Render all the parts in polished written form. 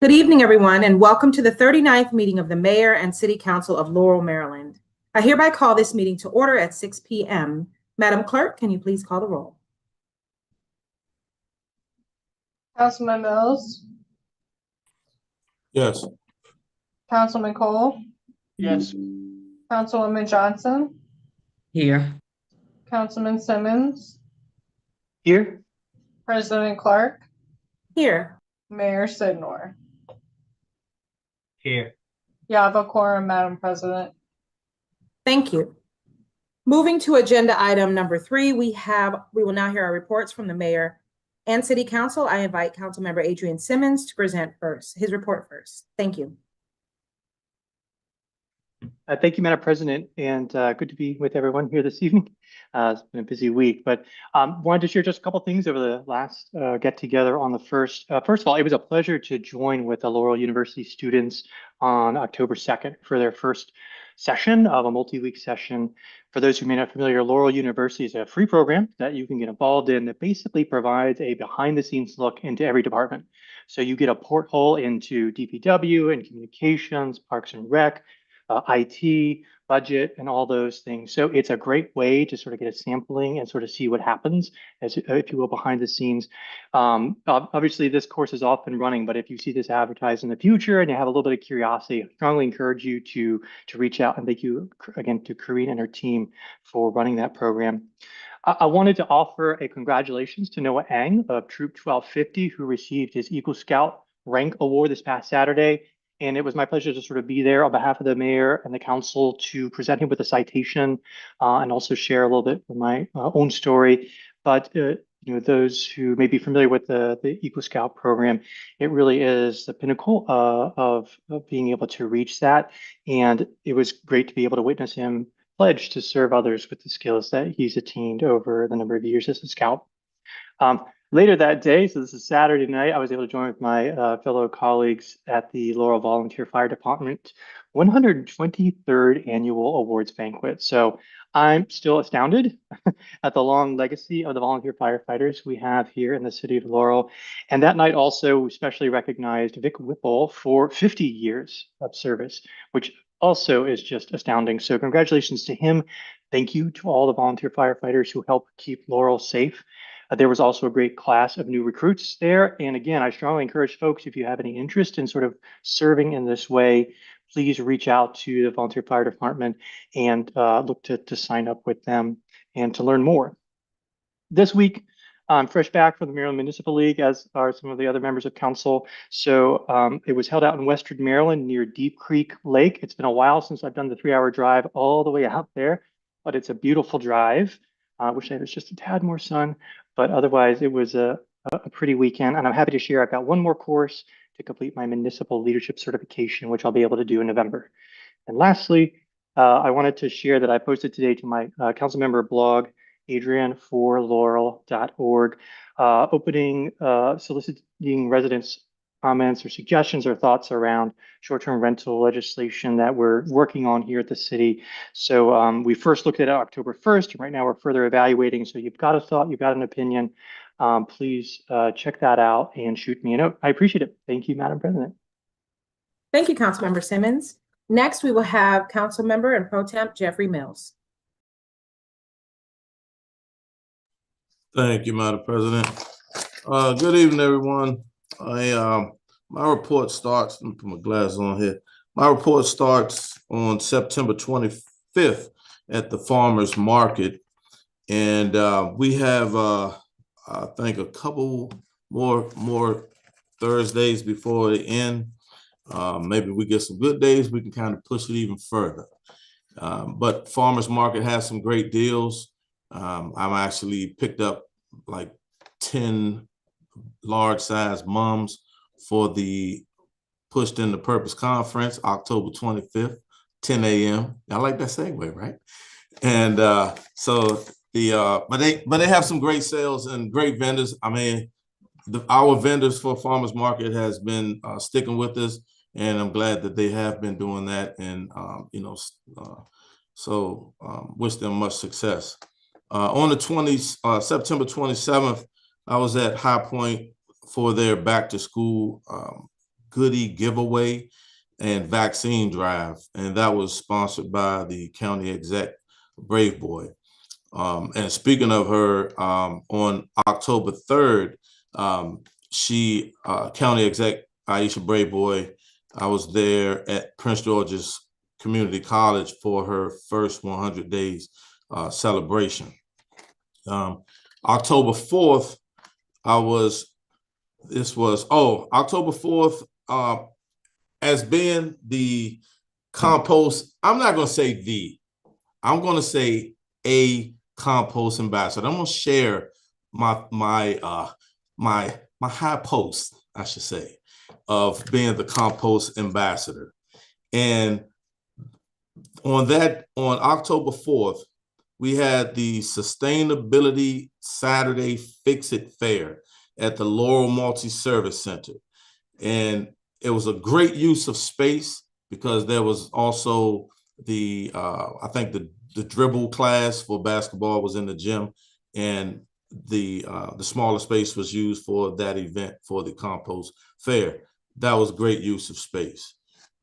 Good evening, everyone, and welcome to the 39th meeting of the Mayor and City Council of Laurel, Maryland. I hereby call this meeting to order at 6 p.m. Madam Clerk, can you please call the roll? Councilman Mills? Yes. Councilman Cole? Yes. Councilwoman Johnson? Here. Councilman Simmons? Here. President Clark? Here. Mayor Sidnor? Here. You have a quorum, Madam President. Thank you. Moving to agenda item number 3, we will now hear our reports from the Mayor and City Council. I invite Councilmember Adrian Simmons to present his report first. Thank you. Thank you, Madam President, and good to be with everyone here this evening. It's been a busy week, but wanted to share just a couple things over the last get together on the first. First of all, it was a pleasure to join with the Laurel University students on October 2nd for their first session of a multi-week session. For those who may not be familiar, Laurel University is a free program that you can get involved in that basically provides a behind-the-scenes look into every department. So you get a porthole into DPW and communications, Parks and Rec, IT, budget, and all those things. So it's a great way to sort of get a sampling and sort of see what happens, as if you will, behind the scenes. Obviously, this course is off and running, but if you see this advertised in the future and you have a little bit of curiosity, I strongly encourage you to reach out, and thank you again to Karine and her team for running that program. I wanted to offer a congratulations to Noah Ang of Troop 1250, who received his Eagle Scout rank award this past Saturday. And it was my pleasure to sort of be there on behalf of the mayor and the council to present him with a citation and also share a little bit of my own story. But those who may be familiar with the Eagle Scout program, it really is the pinnacle of being able to reach that. And it was great to be able to witness him pledge to serve others with the skills that he's attained over the number of years as a scout. Later that day, so this is Saturday night, I was able to join with my fellow colleagues at the Laurel Volunteer Fire Department 123rd Annual Awards Banquet. So I'm still astounded at the long legacy of the volunteer firefighters we have here in the city of Laurel. And that night also, we specially recognized Vic Whipple for 50 years of service, which also is just astounding. So congratulations to him. Thank you to all the volunteer firefighters who help keep Laurel safe. There was also a great class of new recruits there. And again, I strongly encourage folks, if you have any interest in sort of serving in this way, please reach out to the Volunteer Fire Department and look to sign up with them and to learn more. This week, I'm fresh back from the Maryland Municipal League, as are some of the other members of council. So it was held out in Western Maryland near Deep Creek Lake. It's been a while since I've done the 3-hour drive all the way out there, but it's a beautiful drive. I wish I was just a tad more sun, but otherwise it was a pretty weekend. And I'm happy to share I've got one more course to complete my municipal leadership certification, which I'll be able to do in November. And lastly, I wanted to share that I posted today to my council member blog, adrianforlaurel.org, soliciting residents' comments or suggestions or thoughts around short-term rental legislation that we're working on here at the city. So we first looked at it October 1st, and right now we're further evaluating. So you've got a thought, you've got an opinion, please check that out and shoot me a note. I appreciate it. Thank you, Madam President. Thank you, Councilmember Simmons. Next, we will have Councilmember and Pro Temp Jeffrey Mills. Thank you, Madam President. Good evening, everyone. My report starts, let me put my glasses on here. My report starts on September 25th at the farmer's market. And we have, I think, a couple more Thursdays before the end. Maybe we get some good days, we can kind of push it even further. But farmer's market has some great deals. I've actually picked up like 10 large size mums for the Pushed into Purpose Conference, October 25th, 10 a.m. I like that segue, right? And but they have some great sales and great vendors. I mean, our vendors for farmers market has been sticking with us, and I'm glad that they have been doing that. And wish them much success. On the September 27th, I was at High Point for their back to school goodie giveaway and vaccine drive. And that was sponsored by the county exec, Brave Boy. And speaking of her, on October 3rd, county exec Aisha Brave Boy, I was there at Prince George's Community College for her first 100 days celebration. October 4th, October 4th, as being the compost, I'm not going to say I'm going to say a compost ambassador. I'm going to share my high post, I should say, of being the compost ambassador. And on October 4th, we had the Sustainability Saturday Fix-It Fair at the Laurel Multi-Service Center. And it was a great use of space because there was also I think the dribble class for basketball was in the gym, and the smaller space was used for that event for the compost fair. That was great use of space.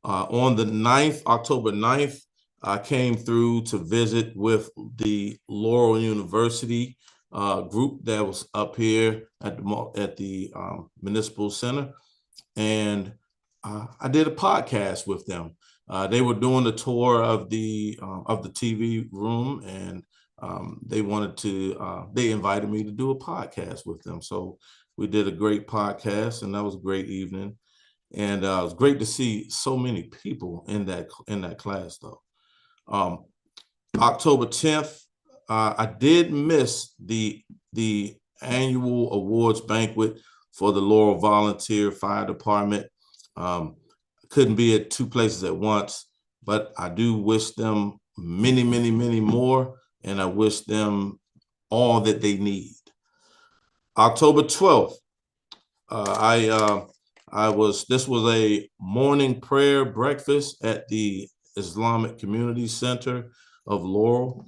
On the 9th, October 9th, I came through to visit with the Laurel University group that was up here at the Municipal Center. And I did a podcast with them. They were doing the tour of the TV room, and they invited me to do a podcast with them. So we did a great podcast, and that was a great evening. And it was great to see so many people in that class, though. October 10th, I did miss the annual awards banquet for the Laurel Volunteer Fire Department. Couldn't be at two places at once, but I do wish them many, many, many more, and I wish them all that they need. October 12th, this was a morning prayer breakfast at the Islamic Community Center of Laurel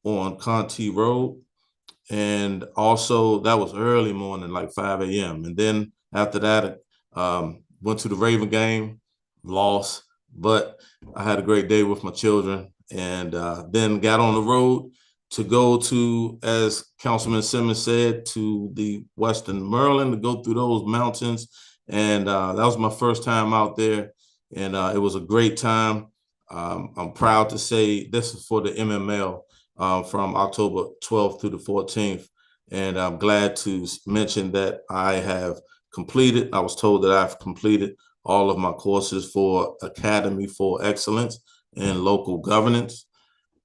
on Conti Road. And also that was early morning, like 5 a.m. And then after that, went to the Raven game, lost, but I had a great day with my children, and then got on the road to go to, as Councilman Simmons said, to the Western Maryland to go through those mountains. And that was my first time out there, and it was a great time. I'm proud to say this is for the MML from October 12th to the 14th. And I'm glad to mention that I was told that I've completed all of my courses for Academy for Excellence in Local Governance.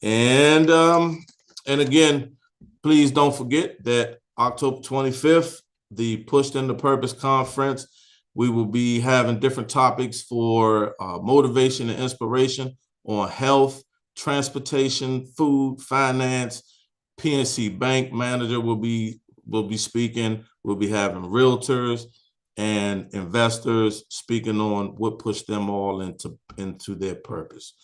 And again, please don't forget that October 25th, the Pushed into Purpose Conference We will be having different topics for motivation and inspiration on health, transportation, food, finance. PNC Bank manager will be speaking. We'll be having realtors and investors speaking on what pushed them all into their purpose.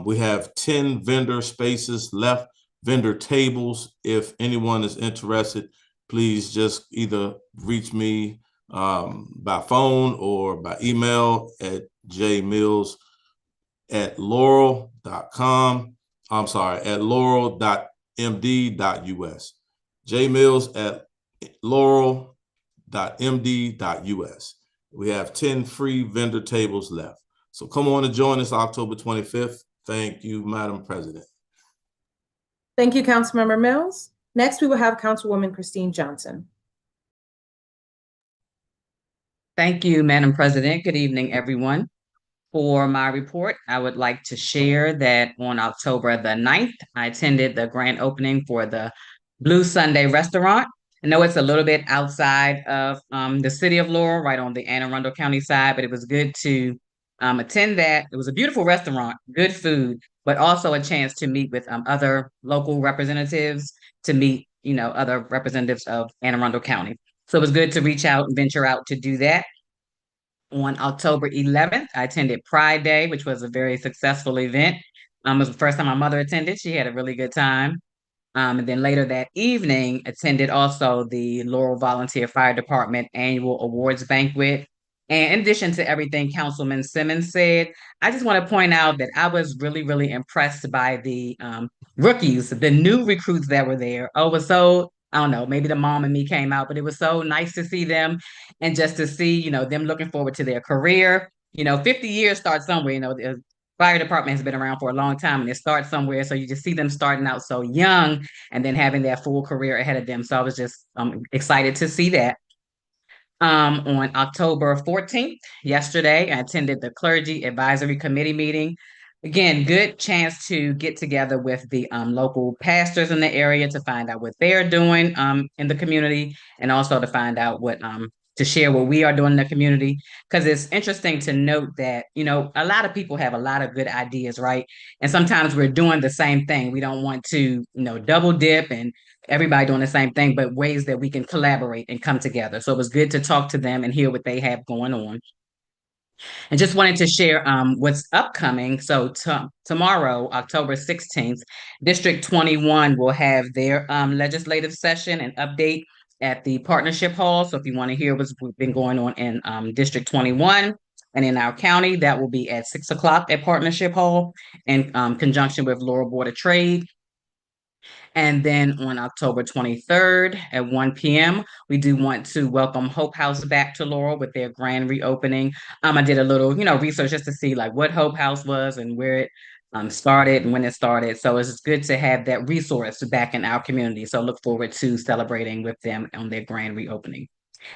We have 10 vendor spaces left, vendor tables. If anyone is interested, please just either reach me by phone or by email at jmills@laurel.com. I'm sorry, at laurel.md.us. jmills@laurel.md.us. We have 10 free vendor tables left. So come on and join us October 25th. Thank you, Madam President. Thank you, Councilmember Mills. Next, we will have Councilwoman Christine Johnson. Thank you, Madam President. Good evening, everyone. For my report, I would like to share that on October the 9th, I attended the grand opening for the Blue Sunday restaurant. I know it's a little bit outside of the city of Laurel, right on the Anne Arundel County side, but it was good to attend that. It was a beautiful restaurant, good food, but also a chance to meet with other local representatives, to meet, other representatives of Anne Arundel County. So it was good to reach out and venture out to do that. On October 11th, I attended Pride Day, which was a very successful event. It was the first time my mother attended. She had a really good time. And then later that evening, attended also the Laurel Volunteer Fire Department Annual Awards Banquet. And in addition to everything Councilman Simmons said, I just want to point out that I was really, really impressed by the rookies, the new recruits that were there. Oh, it was so, I don't know, maybe the mom and me came out, but it was so nice to see them and just to see, them looking forward to their career. 50 years starts somewhere, the fire department has been around for a long time and it starts somewhere. So you just see them starting out so young and then having their full career ahead of them. So I was just excited to see that. On October 14th, yesterday, I attended the Clergy Advisory Committee meeting. Again, good chance to get together with the local pastors in the area to find out what they're doing in the community, and also to find out what to share what we are doing in the community. Because it's interesting to note that, a lot of people have a lot of good ideas, right? And sometimes we're doing the same thing. We don't want to, double dip and everybody doing the same thing, but ways that we can collaborate and come together. So it was good to talk to them and hear what they have going on. And just wanted to share what's upcoming. So tomorrow, October 16th, District 21 will have their legislative session and update at the Partnership Hall. So if you want to hear what's been going on in District 21 and in our county, that will be at 6 o'clock at Partnership Hall in conjunction with Laurel Board of Trade. And then on October 23rd at 1 p.m., we do want to welcome Hope House back to Laurel with their grand reopening. I did a little, research just to see like what Hope House was and where it started and when it started. So it's good to have that resource back in our community. So look forward to celebrating with them on their grand reopening.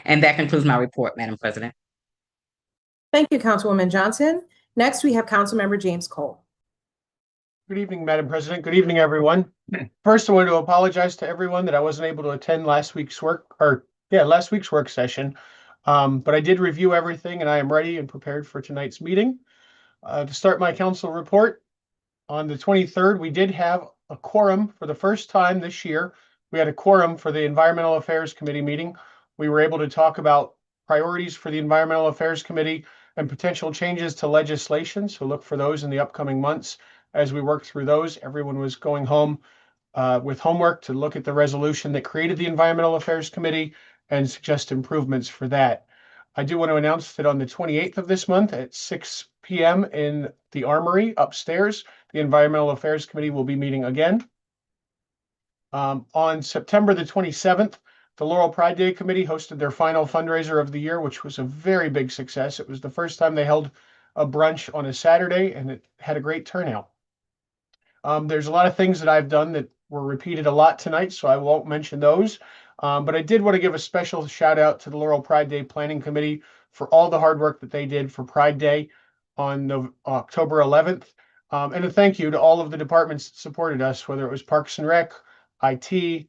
And that concludes my report, Madam President. Thank you, Councilwoman Johnson. Next, we have Councilmember James Cole. Good evening, Madam President. Good evening, everyone. First, I want to apologize to everyone that I wasn't able to attend last week's work session. But I did review everything and I am ready and prepared for tonight's meeting. To start my council report, on the 23rd, we did have a quorum for the first time this year. We had a quorum for the Environmental Affairs Committee meeting. We were able to talk about priorities for the Environmental Affairs Committee and potential changes to legislation. So look for those in the upcoming months. As we worked through those, everyone was going home with homework to look at the resolution that created the Environmental Affairs Committee and suggest improvements for that. I do want to announce that on the 28th of this month at 6 p.m. in the Armory upstairs, the Environmental Affairs Committee will be meeting again. On September the 27th, the Laurel Pride Day Committee hosted their final fundraiser of the year, which was a very big success. It was the first time they held a brunch on a Saturday, and it had a great turnout. There's a lot of things that I've done that were repeated a lot tonight, so I won't mention those. But I did want to give a special shout out to the Laurel Pride Day Planning Committee for all the hard work that they did for Pride Day on October 11th. And a thank you to all of the departments that supported us, whether it was Parks and Rec, IT,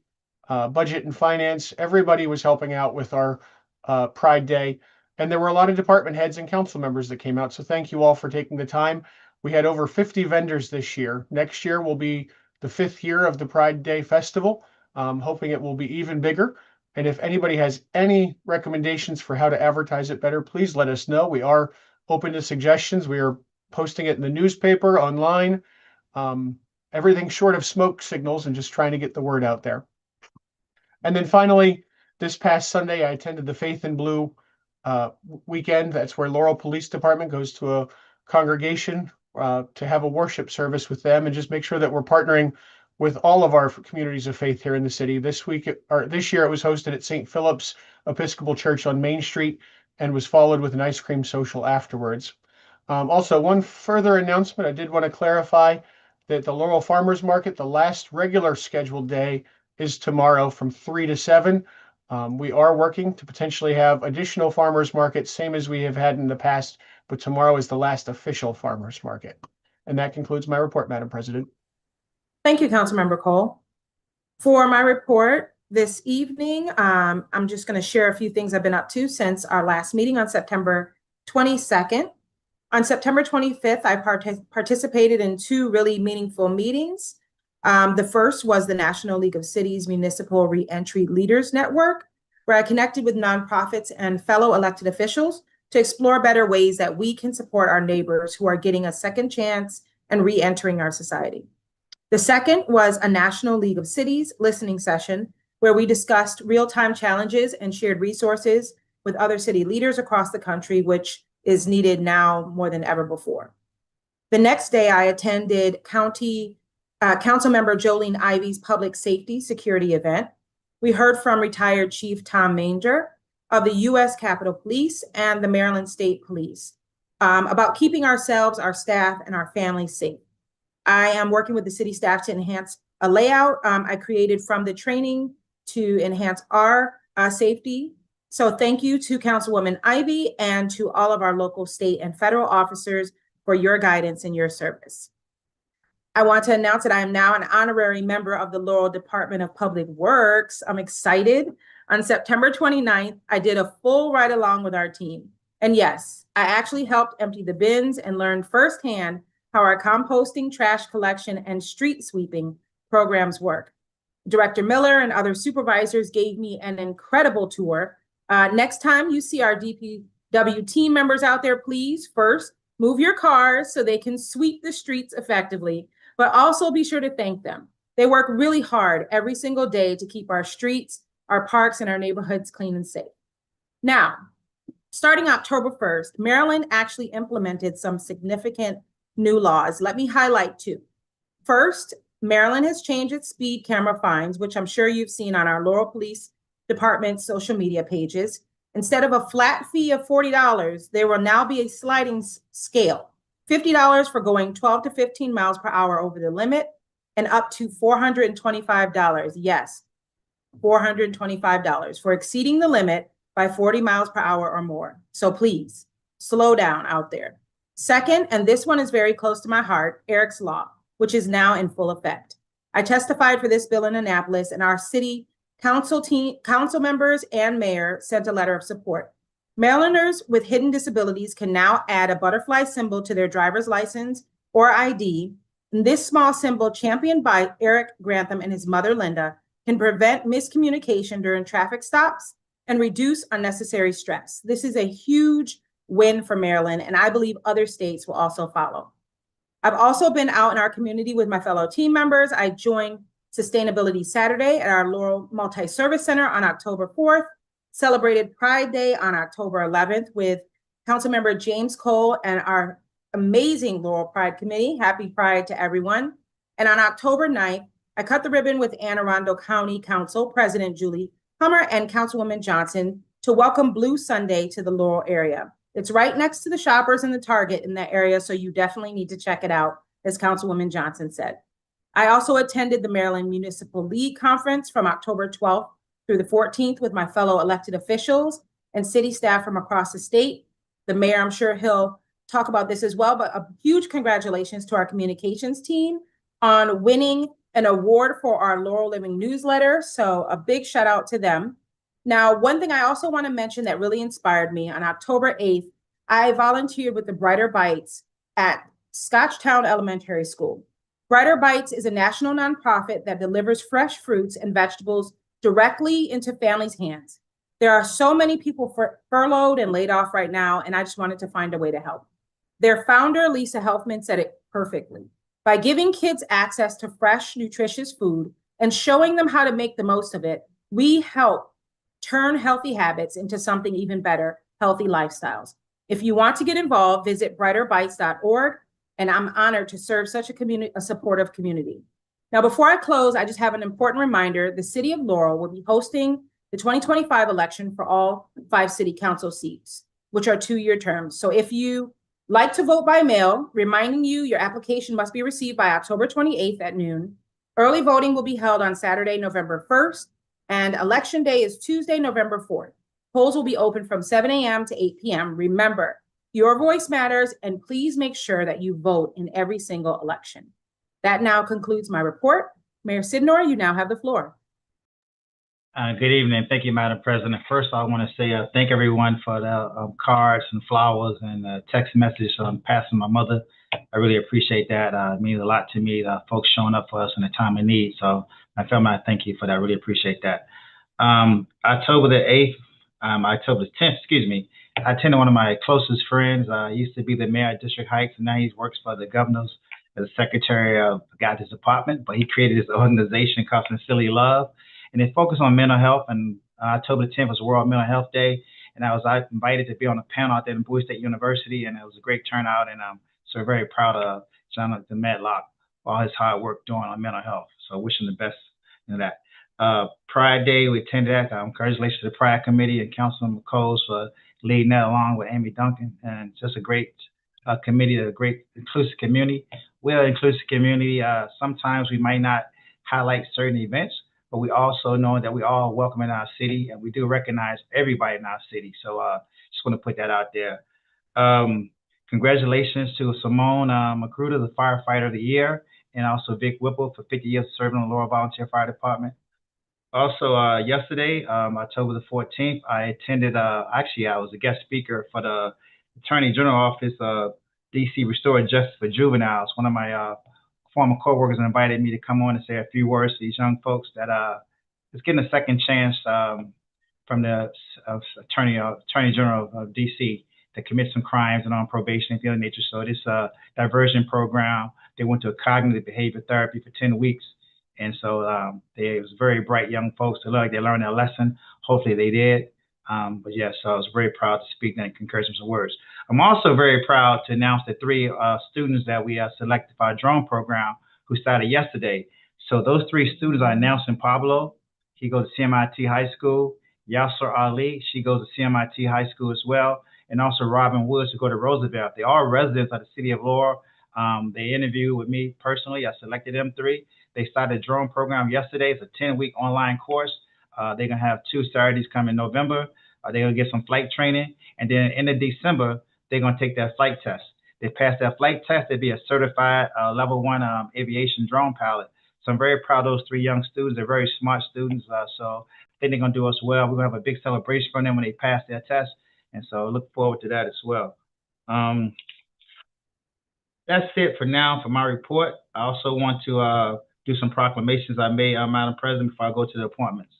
Budget and Finance. Everybody was helping out with our Pride Day. And there were a lot of department heads and council members that came out. So thank you all for taking the time. We had over 50 vendors this year. Next year will be the 5th year of the Pride Day Festival. Hoping it will be even bigger. And if anybody has any recommendations for how to advertise it better, please let us know. We are open to suggestions. We are posting it in the newspaper, online, everything short of smoke signals, and just trying to get the word out there. And then finally, this past Sunday, I attended the Faith in Blue weekend. That's where Laurel Police Department goes to a congregation to have a worship service with them, and just make sure that we're partnering with all of our communities of faith here in the city. This year it was hosted at St. Philip's Episcopal Church on Main Street and was followed with an ice cream social afterwards. Also, one further announcement, I did want to clarify that the Laurel Farmers Market, the last regular scheduled day, is tomorrow from 3 to 7. We are working to potentially have additional farmers markets, same as we have had in the past, but tomorrow is the last official farmers market. And that concludes my report, Madam President. Thank you, Councilmember Cole. For my report this evening, I'm just going to share a few things I've been up to since our last meeting on September 22nd. On September 25th, I participated in 2 really meaningful meetings. The first was the National League of Cities Municipal Reentry Leaders Network, where I connected with nonprofits and fellow elected officials to explore better ways that we can support our neighbors who are getting a second chance and re-entering our society. The second was a National League of Cities listening session, where we discussed real-time challenges and shared resources with other city leaders across the country, which is needed now more than ever before. The next day, I attended Councilmember Jolene Ivey's public safety security event. We heard from retired Chief Tom Manger of the U.S. Capitol Police and the Maryland State Police about keeping ourselves, our staff, and our families safe. I am working with the city staff to enhance a layout I created from the training to enhance our safety. So thank you to Councilwoman Ivey and to all of our local, state, and federal officers for your guidance and your service. I want to announce that I am now an honorary member of the Laurel Department of Public Works. I'm excited. On September 29th, I did a full ride along with our team. And yes, I actually helped empty the bins and learned firsthand how our composting, trash collection, and street sweeping programs work. Director Miller and other supervisors gave me an incredible tour. Next time you see our DPW team members out there, please first move your cars so they can sweep the streets effectively, but also be sure to thank them. They work really hard every single day to keep our streets, our parks, and our neighborhoods clean and safe. Now, starting October 1st, Maryland actually implemented some significant new laws. Let me highlight 2. First, Maryland has changed its speed camera fines, which I'm sure you've seen on our Laurel Police Department social media pages. Instead of a flat fee of $40, there will now be a sliding scale, $50 for going 12 to 15 miles per hour over the limit, and up to $425. Yes, $425 for exceeding the limit by 40 miles per hour or more. So please slow down out there. Second, and this one is very close to my heart, Eric's Law, which is now in full effect. I testified for this bill in Annapolis, and our city council members and mayor sent a letter of support. Marylanders with hidden disabilities can now add a butterfly symbol to their driver's license or ID. And this small symbol, championed by Eric Grantham and his mother, Linda, can prevent miscommunication during traffic stops and reduce unnecessary stress. This is a huge win for Maryland, and I believe other states will also follow. I've also been out in our community with my fellow team members. I joined Sustainability Saturday at our Laurel Multi-Service Center on October 4th, celebrated Pride Day on October 11th with Councilmember James Cole and our amazing Laurel Pride Committee. Happy Pride to everyone. And on October 9th, I cut the ribbon with Anne Arundel County Council President Julie Hummer and Councilwoman Johnson to welcome Blue Sunday to the Laurel area. It's right next to the Shoppers and the Target in that area, so you definitely need to check it out, as Councilwoman Johnson said. I also attended the Maryland Municipal League Conference from October 12th through the 14th with my fellow elected officials and city staff from across the state. The mayor, I'm sure he'll talk about this as well, but a huge congratulations to our communications team on winning an award for our Laurel Living newsletter. So a big shout out to them. Now, one thing I also want to mention that really inspired me, on October 8th, I volunteered with the Brighter Bites at Scotchtown Elementary School. Brighter Bites is a national nonprofit that delivers fresh fruits and vegetables directly into families' hands. There are so many people furloughed and laid off right now, and I just wanted to find a way to help. Their founder, Lisa Helfman, said it perfectly. By giving kids access to fresh, nutritious food and showing them how to make the most of it, we help turn healthy habits into something even better, healthy lifestyles. If you want to get involved, visit brighterbites.org, and I'm honored to serve such a supportive community. Now, before I close, I just have an important reminder. The city of Laurel will be hosting the 2025 election for all 5 city council seats, which are 2-year terms. So if you like to vote by mail, reminding you your application must be received by October 28th at noon. Early voting will be held on Saturday, November 1st, and election day is Tuesday, November 4th. Polls will be open from 7 a.m. to 8 p.m. Remember, your voice matters, and please make sure that you vote in every single election. That now concludes my report. Mayor Sydnor, you now have the floor. Good evening. Thank you, Madam President. First, I want to say thank everyone for the cards and flowers and text message passing my mother. I really appreciate that. It means a lot to me, folks showing up for us in a time of need. So my family, I thank you for that. I really appreciate that. October the 8th, October the 10th, excuse me, I attended one of my closest friends. He used to be the mayor of District Heights, and now he works for the governor's as secretary of his department, but he created this organization called Sincerely Love, and it focused on mental health. And October the 10th was World Mental Health Day, and I was invited to be on a panel out there in Bowie State University, and it was a great turnout, and I'm so very proud of Jonathan Medlock for all his hard work doing on mental health. So wishing the best in that. Pride Day, we attended that. Congratulations to the Pride Committee and Councilman McColes for leading that along with Amy Duncan, and just a great committee, a great inclusive community. We're an inclusive community. Sometimes we might not highlight certain events, but we also know that we all welcome in our city, and we do recognize everybody in our city. So just want to put that out there. Congratulations to Simone Magruder, the Firefighter of the Year, and also Vic Whipple for 50 years of serving on the Laurel Volunteer Fire Department. Also, yesterday, October the 14th, I attended, actually, I was a guest speaker for the Attorney General Office of DC Restored Justice for Juveniles. One of my former coworkers invited me to come on and say a few words to these young folks that is getting a second chance from the Attorney General of DC to commit some crimes and on probation and things of that nature. So this diversion program, they went to a cognitive behavior therapy for 10 weeks. And so they was very bright young folks. They looked like they learned their lesson. Hopefully they did. But yeah, so I was very proud to speak and encourage them some words. I'm also very proud to announce the 3 students that we selected for our drone program who started yesterday. So those 3 students are Nelson Pablo. He goes to CMIT High School. Yasser Ali, she goes to CMIT High School as well. And also Robin Woods, who go to Roosevelt. They are residents of the city of Laurel. They interviewed with me personally. I selected them 3. They started a drone program yesterday. It's a 10-week online course. They're going to have 2 Saturdays come in November. They're going to get some flight training. And then in December, they're going to take their flight test. They pass that flight test, they'll be a certified level 1 aviation drone pilot. So I'm very proud of those 3 young students. They're very smart students. So I think they're going to do us well. We're going to have a big celebration for them when they pass their test. And so I look forward to that as well. That's it for now for my report. I also want to do some proclamations I made, Madam President, before I go to the appointments.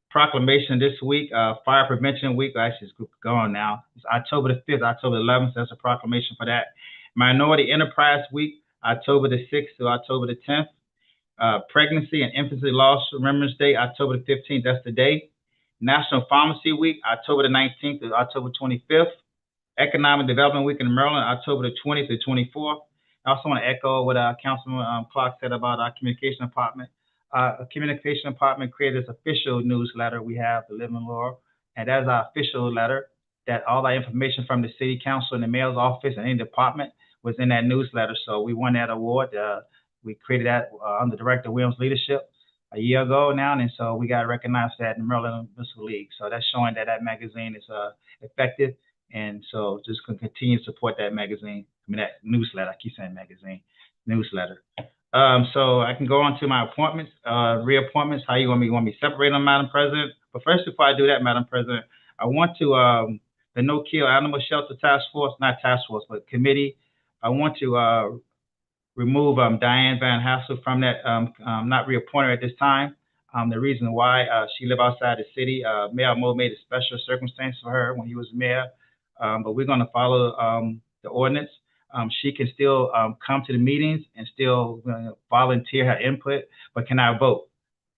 Proclamation this week, Fire Prevention Week, actually it's going now. It's October the 5th, October the 11th, so that's a proclamation for that. Minority Enterprise Week, October the 6th to October the 10th. Pregnancy and Infancy Loss Remembrance Day, October the 15th, that's the day. National Pharmacy Week, October the 19th to October 25th. Economic Development Week in Maryland, October the 20th to 24th. I also want to echo what Councilman Clark said about our communication department. Our communication department created this official newsletter we have, the Live in Laurel, and that is our official letter that all our information from the city council and the mayor's office and any department was in that newsletter. So we won that award. We created that under Director Williams' leadership a year ago now, and so we got recognized for that in the Maryland Municipal League. So that's showing that that magazine is effective. And so just continue to support that magazine, that newsletter. I keep saying magazine, newsletter. So I can go on to my appointments, reappointments. How you want me to separate them, Madam President? But first, before I do that, Madam President, I want to the No Kill Animal Shelter Task Force, not task force, but committee. I want to remove Diane Van Hassel from that, not reappoint her at this time. The reason why she live outside the city, Mayor Mo made a special circumstance for her when he was mayor, but we're going to follow the ordinance. She can still come to the meetings and still volunteer her input, but cannot vote.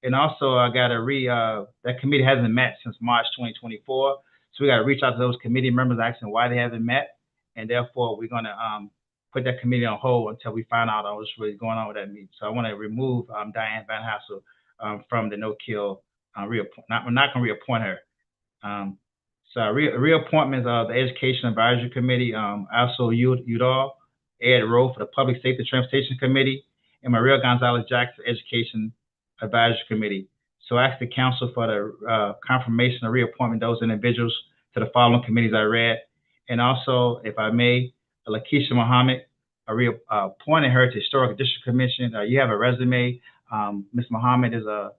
And also, I got to that committee hasn't met since March 2024. So we got to reach out to those committee members asking why they haven't met. And therefore, we're going to put that committee on hold until we find out what's really going on with that meeting. So I want to remove Diane Van Hassel from the no-kill reappointment. We're not going to reappoint her. So reappointments of the Education Advisory Committee, also Udall, Ed Rowe for the Public Safety Transportation Committee, and Maria Gonzales Jackson Education Advisory Committee. So I ask the council for the confirmation of reappointment those individuals to the following committees I read. And also, if I may, Lakisha Muhammad, appointed her to Historic District Commission. You have a resume. Ms. Muhammad is a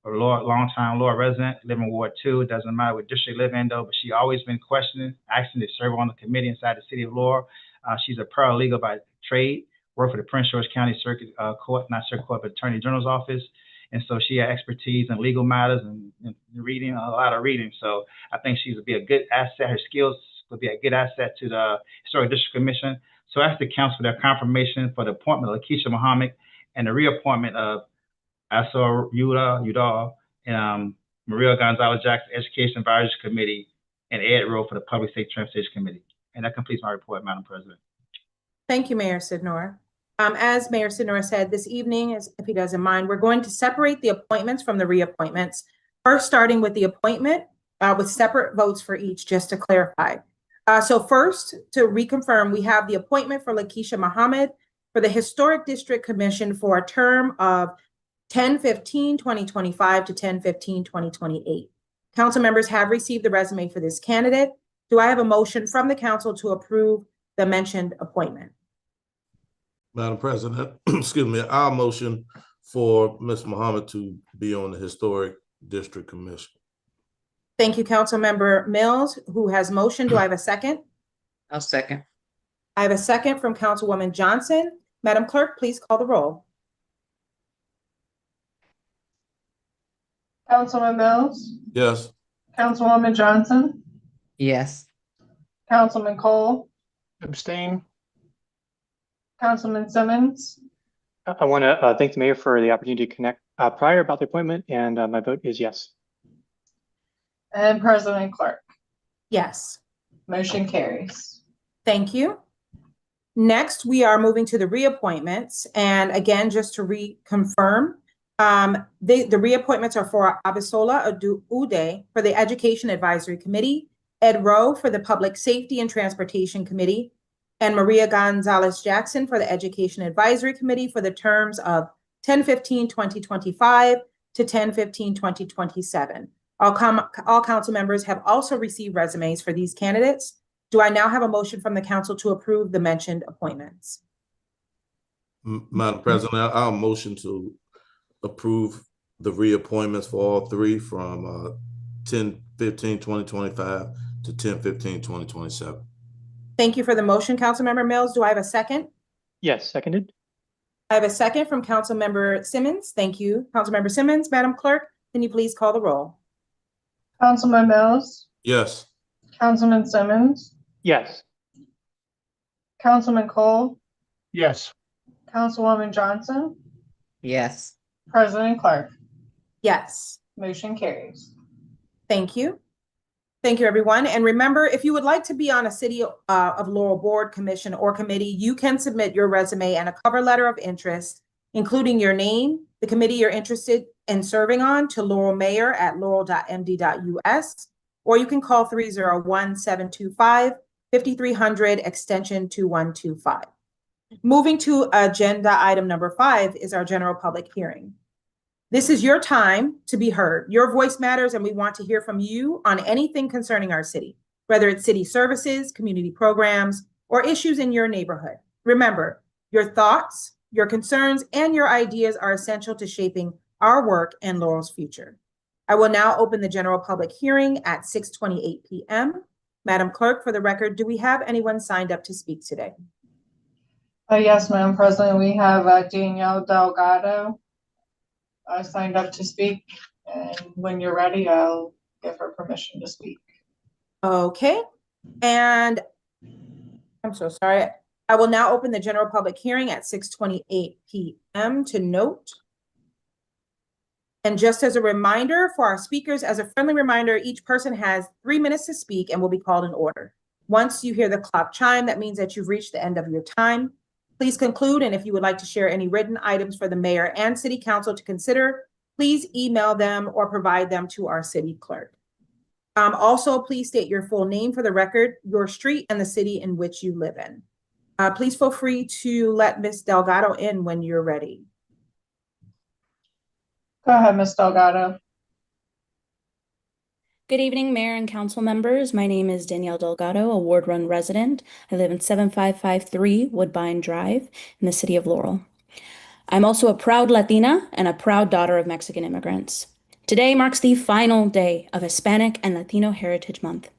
long-time Laurel resident, living in Ward 2. It doesn't matter what district you live in, though, but she's always been questioning, asking to serve on the committee inside the city of Laurel. She's a paralegal by trade, worked for the Prince George County Circuit Court, not Circuit Court, but Attorney General's office. And so she has expertise in legal matters and reading, a lot of reading. So I think she would be a good asset. Her skills would be a good asset to the Historic District Commission. So I ask the council for their confirmation for the appointment of Lakisha Muhammad and the reappointment of Hassel Udall and Maria Gonzales Jackson Education Advisory Committee and Ed Rowe for the Public Safety Transportation Committee. And that completes my report, Madam President. Thank you, Mayor Sidnor. As Mayor Sidnor said this evening, if he doesn't mind, we're going to separate the appointments from the reappointments. First, starting with the appointment with separate votes for each, just to clarify. So first, to reconfirm, we have the appointment for Lakisha Muhammad for the Historic District Commission for a term of 10/15/2025 to 10/15/2028. Council members have received the resume for this candidate. Do I have a motion from the council to approve the mentioned appointment? Madam President, excuse me, I'll motion for Ms. Muhammad to be on the Historic District Commission. Thank you, Councilmember Mills, who has motion. Do I have a second? I'll second. I have a second from Councilwoman Johnson. Madam Clerk, please call the roll. Councilman Mills, Yes. Councilwoman Johnson, Yes. Councilman Cole, Abstain. Councilman Simmons, I want to thank the mayor for the opportunity to connect prior about the appointment, and my vote is yes. and President Clerk. Yes. Motion carries. Thank you. Next, we are moving to the reappointments. And again, just to reconfirm, the reappointments are for Abisola Ude for the Education Advisory Committee, Ed Rowe for the Public Safety and Transportation Committee, and Maria Gonzales Jackson for the Education Advisory Committee for the terms of 10/15/2025 to 10/15/2027. All council members have also received resumes for these candidates. Do I now have a motion from the council to approve the mentioned appointments? Madam President, I'll motion to approve the reappointments for all three from 10/15/2025 to 10/15/2027. Thank you for the motion, Councilmember Mills. Do I have a second? Yes, seconded. I have a second from Councilmember Simmons. Thank you, Councilmember Simmons. Madam Clerk, can you please call the roll? Councilman Mills, Yes. Councilman Simmons, Yes. Councilman Cole, Yes. Councilwoman Johnson, Yes. President Clerk. Yes. Motion carries. Thank you. Thank you, everyone. And remember, if you would like to be on a City of Laurel Board, Commission, or Committee, you can submit your resume and a cover letter of interest, including your name, the committee you're interested in serving on, to laurelmayor@laurel.md.us, or you can call 301-725-5300, extension 2125. Moving to agenda item number 5 is our general public hearing. This is your time to be heard. Your voice matters, and we want to hear from you on anything concerning our city, whether it's city services, community programs, or issues in your neighborhood. Remember, your thoughts, Your concerns and your ideas are essential to shaping our work and Laurel's future. I will now open the general public hearing at 6:28 p.m. Madam Clerk, for the record, do we have anyone signed up to speak today? Yes, Madam President, we have Danielle Delgado signed up to speak. And when you're ready, I'll give her permission to speak. Okay, and I'm so sorry. I will now open the general public hearing at 6:28 p.m. to note. And just as a reminder for our speakers, as a friendly reminder, each person has 3 minutes to speak and will be called in order. Once you hear the clock chime, that means that you've reached the end of your time. Please conclude, and if you would like to share any written items for the mayor and city council to consider, please email them or provide them to our city clerk. Also, please state your full name for the record, your street, and the city in which you live in. Please feel free to let Ms. Delgado in when you're ready. Go ahead, Ms. Delgado. Good evening, Mayor and Council members. My name is Danielle Delgado, a Ward Run resident. I live in 7553 Woodbine Drive in the city of Laurel. I'm also a proud Latina and a proud daughter of Mexican immigrants. Today marks the final day of Hispanic and Latino Heritage Month,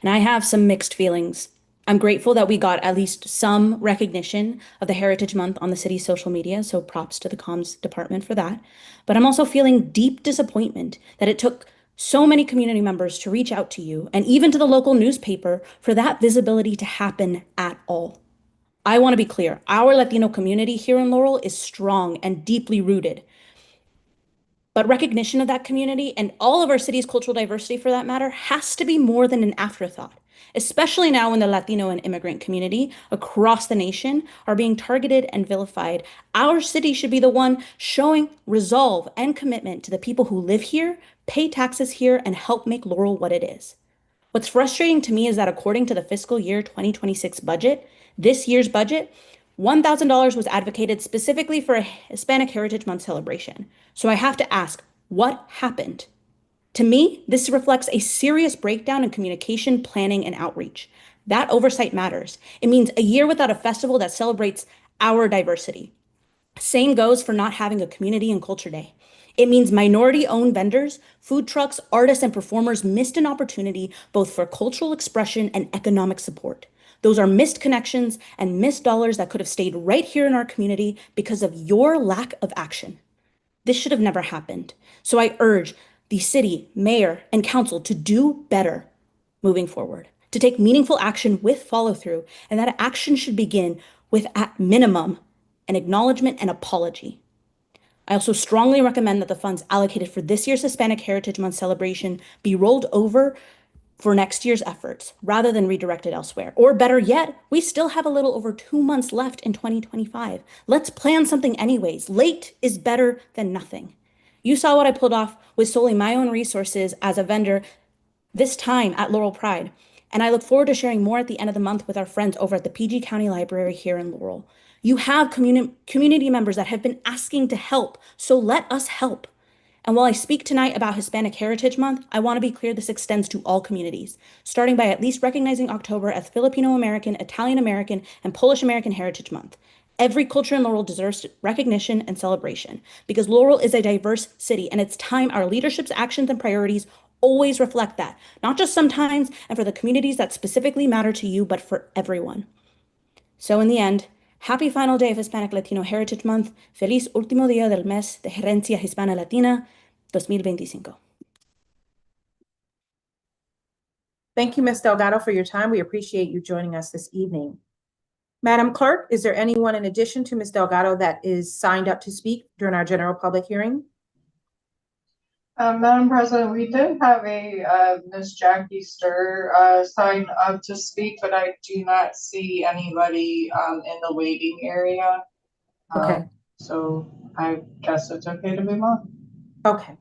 and I have some mixed feelings. I'm grateful that we got at least some recognition of the Heritage Month on the city's social media, so props to the comms department for that. But I'm also feeling deep disappointment that it took so many community members to reach out to you and even to the local newspaper for that visibility to happen at all. I want to be clear, our Latino community here in Laurel is strong and deeply rooted. But recognition of that community and all of our city's cultural diversity for that matter has to be more than an afterthought, especially now when the Latino and immigrant community across the nation are being targeted and vilified. Our city should be the one showing resolve and commitment to the people who live here, pay taxes here, and help make Laurel what it is. What's frustrating to me is that according to the fiscal year 2026 budget, this year's budget, $1,000 was advocated specifically for a Hispanic Heritage Month celebration. So I have to ask, what happened? To me, this reflects a serious breakdown in communication, planning, and outreach. That oversight matters. It means a year without a festival that celebrates our diversity. Same goes for not having a community and culture day. It means minority-owned vendors, food trucks, artists, and performers missed an opportunity both for cultural expression and economic support. Those are missed connections and missed dollars that could have stayed right here in our community because of your lack of action. This should have never happened. So I urge the city, mayor, and council to do better moving forward, to take meaningful action with follow-through, and that action should begin with, at minimum, an acknowledgement and apology. I also strongly recommend that the funds allocated for this year's Hispanic Heritage Month celebration be rolled over for next year's efforts rather than redirected elsewhere. Or better yet, we still have a little over 2 months left in 2025. Let's plan something anyways. Late is better than nothing. You saw what I pulled off with solely my own resources as a vendor this time at Laurel Pride. And I look forward to sharing more at the end of the month with our friends over at the PG County Library here in Laurel. You have community members that have been asking to help, so let us help. And while I speak tonight about Hispanic Heritage Month, I want to be clear this extends to all communities, starting by at least recognizing October as Filipino American, Italian American, and Polish American Heritage Month. Every culture in Laurel deserves recognition and celebration because Laurel is a diverse city, and it's time our leadership's actions and priorities always reflect that, not just sometimes and for the communities that specifically matter to you, but for everyone. So in the end, happy final day of Hispanic Latino Heritage Month. Feliz último día del mes de Gerencia Hispana Latina 2025. Thank you, Ms. Delgado, for your time. We appreciate you joining us this evening. Madam Clerk, is there anyone in addition to Ms. Delgado that is signed up to speak during our general public hearing? Madam President, we did have a Ms. Jackie Stir sign up to speak, but I do not see anybody in the waiting area. Okay. So I guess it's okay to move on. Okay.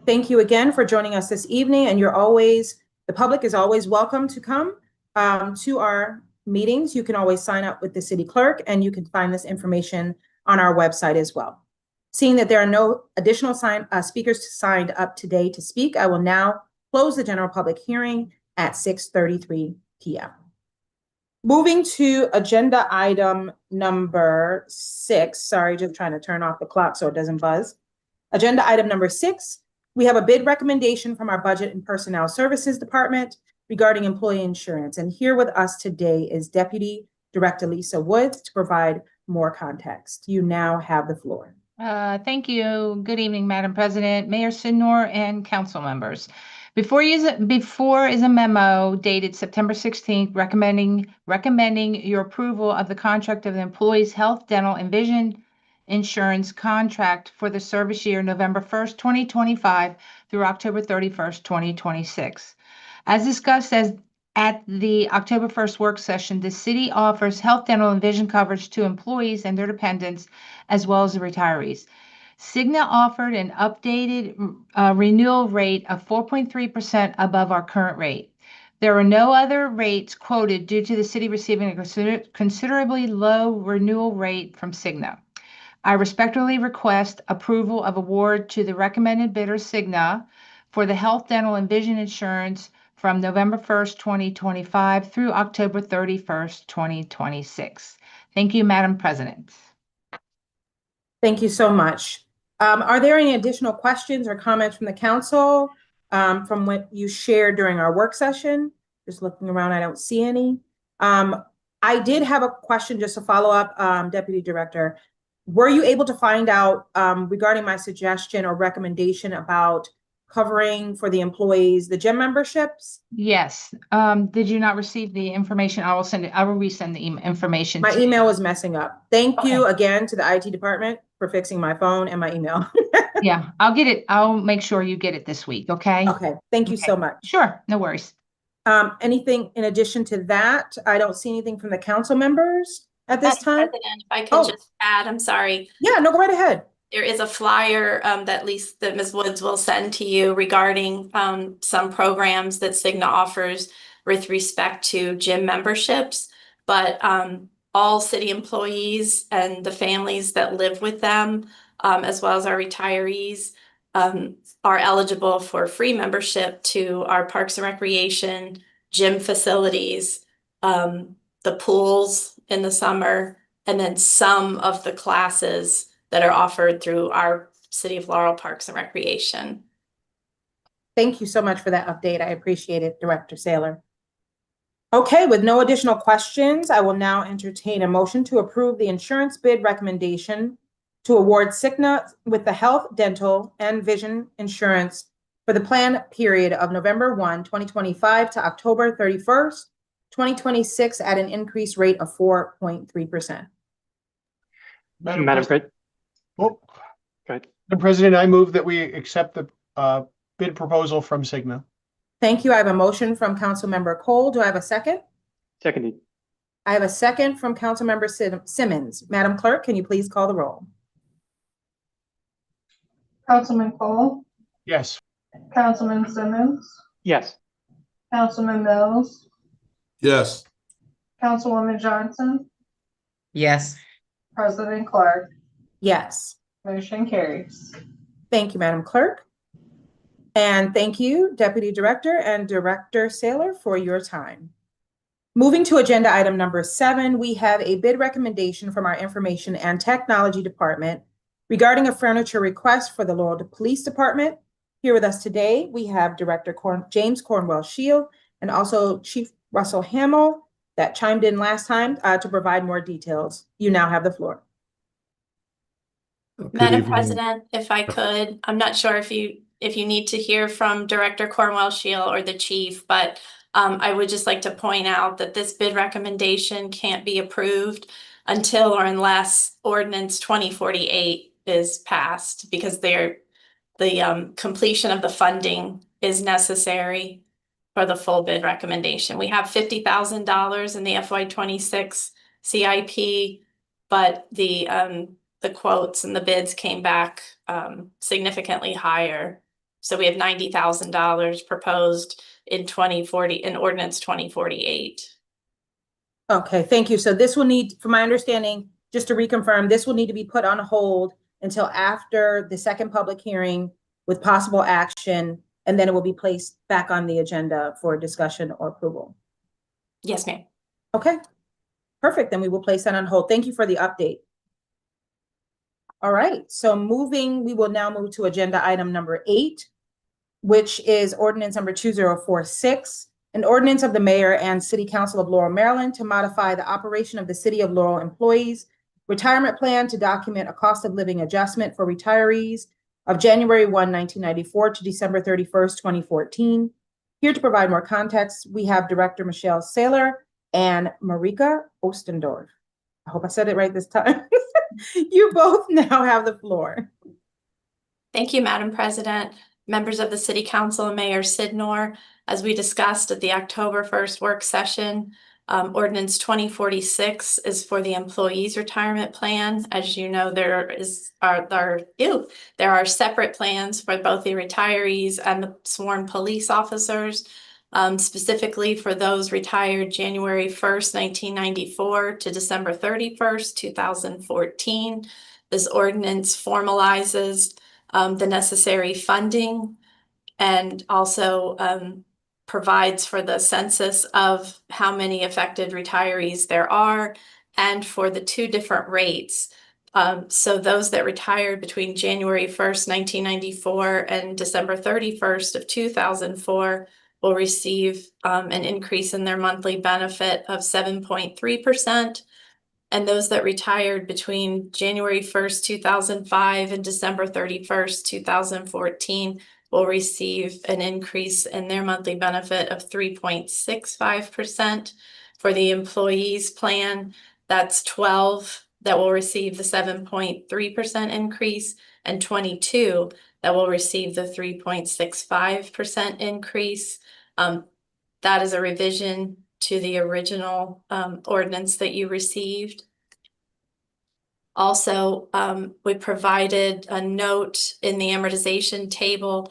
Thank you again for joining us this evening, and the public is always welcome to come to our meetings. You can always sign up with the city clerk, and you can find this information on our website as well. Seeing that there are no additional speakers signed up today to speak, I will now close the general public hearing at 6:33 p.m. Moving to agenda item number 6. Sorry, just trying to turn off the clock so it doesn't buzz. Agenda item number 6, we have a bid recommendation from our Budget and Personnel Services Department regarding employee insurance. And here with us today is Deputy Director Lisa Woods to provide more context. You now have the floor. Thank you. Good evening, Madam President, Mayor Sidnor, and council members. Before is a memo dated September 16th recommending your approval of the contract of the employee's health, dental, and vision insurance contract for the service year November 1st, 2025 through October 31st, 2026. As discussed at the October 1st work session, the city offers health, dental, and vision coverage to employees and their dependents, as well as the retirees. Cigna offered an updated renewal rate of 4.3% above our current rate. There are no other rates quoted due to the city receiving a considerably low renewal rate from Cigna. I respectfully request approval of award to the recommended bidder Cigna for the health, dental, and vision insurance from November 1st, 2025 through October 31st, 2026. Thank you, Madam President. Thank you so much. Are there any additional questions or comments from the council from what you shared during our work session? Just looking around, I don't see any. I did have a question just to follow up, Deputy Director. Were you able to find out regarding my suggestion or recommendation about covering for the employees, the gym memberships? Yes. Did you not receive the information? I will send it. I will resend the information. My email was messing up. Thank you Okay. again to the IT department for fixing my phone and my email. Yeah, I'll get it. I'll make sure you get it this week. Okay. Okay, thank you so much. Sure. No worries. Anything in addition to that? I don't see anything from the council members at this Madam time. President, if I could just add, I'm sorry. Yeah, no, go right ahead. There is a flyer that Ms. Woods will send to you regarding some programs that Cigna offers with respect to gym memberships. But all city employees and the families that live with them, as well as our retirees, are eligible for free membership to our Parks and Recreation, gym facilities, the pools in the summer, and then some of the classes that are offered through our City of Laurel Parks and Recreation. Thank you so much for that update. I appreciate it, Director Saylor. Okay, with no additional questions, I will now entertain a motion to approve the insurance bid recommendation to award Cigna with the health, dental, and vision insurance for the plan period of November 1, 2025 to October 31st, 2026 at an increased rate of 4.3%. Madam President. Oh, Go ahead. Madam President, I move that we accept the bid proposal from Cigna. Thank you. I have a motion from Councilmember Cole. Do I have a second? Seconded. I have a second from Councilmember Simmons. Madam Clerk, can you please call the roll? Councilman Cole, Yes. Councilman Simmons, Yes. Councilman Mills, Yes. Councilwoman Johnson, Yes. President Clark. Yes. Motion carries. Thank you, Madam Clerk. And thank you, Deputy Director and Director Saylor, for your time. Moving to agenda item number 7, we have a bid recommendation from our Information and Technology Department regarding a furniture request for the Laurel Police Department. Here with us today, we have Director James Cornwell Shield and also Chief Russell Hamill that chimed in last time to provide more details. You now have the floor. Madam President, if I could, I'm not sure if you need to hear from Director Cornwell Shield or the chief, but I would just like to point out that this bid recommendation can't be approved until or unless Ordinance 2048 is passed, because the completion of the funding is necessary for the full bid recommendation. We have $50,000 in the FY26 CIP, but the quotes and the bids came back significantly higher. So we have $90,000 proposed in Ordinance 2048. Okay, thank you. So this will need, from my understanding, just to reconfirm, this will need to be put on hold until after the second public hearing with possible action, and then it will be placed back on the agenda for discussion or approval. Yes, ma'am. Okay, perfect. Then we will place that on hold. Thank you for the update. All right, so we will now move to agenda item number 8, which is ordinance number 2046, an ordinance of the mayor and city council of Laurel, Maryland to modify the operation of the city of Laurel employees retirement plan to document a cost of living adjustment for retirees of January 1, 1994 to December 31st, 2014. Here to provide more context, we have Director Michelle Saylor and Marika Ostendorf. I hope I said it right this time. You both now have the floor. Thank you, Madam President, members of the City Council, and Mayor Sidnor. As we discussed at the October 1st work session, Ordinance 2046 is for the employees' retirement plan. As you know, there are separate plans for both the retirees and the sworn police officers. Specifically for those retired January 1st, 1994 to December 31st, 2014. This ordinance formalizes the necessary funding and also provides for the census of how many affected retirees there are and for the 2 different rates. So those that retired between January 1st, 1994 and December 31st of 2004 will receive an increase in their monthly benefit of 7.3%. And those that retired between January 1st, 2005 and December 31st, 2014 will receive an increase in their monthly benefit of 3.65%. For the employees plan, that's 12 that will receive the 7.3% increase and 22 that will receive the 3.65% increase. That is a revision to the original ordinance that you received. Also, we provided a note in the amortization table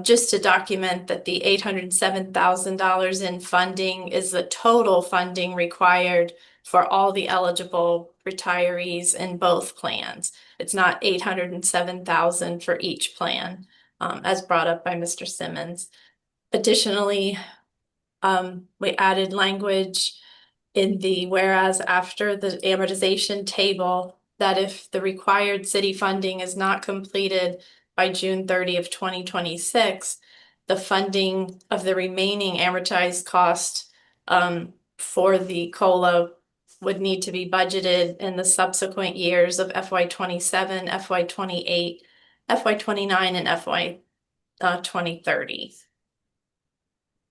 just to document that the $807,000 in funding is the total funding required for all the eligible retirees in both plans. It's not $807,000 for each plan, as brought up by Mr. Simmons. Additionally, we added language in the whereas after the amortization table that if the required city funding is not completed by June 30 of 2026, the funding of the remaining amortized cost for the COLA would need to be budgeted in the subsequent years of FY27, FY28, FY29, and FY 2030.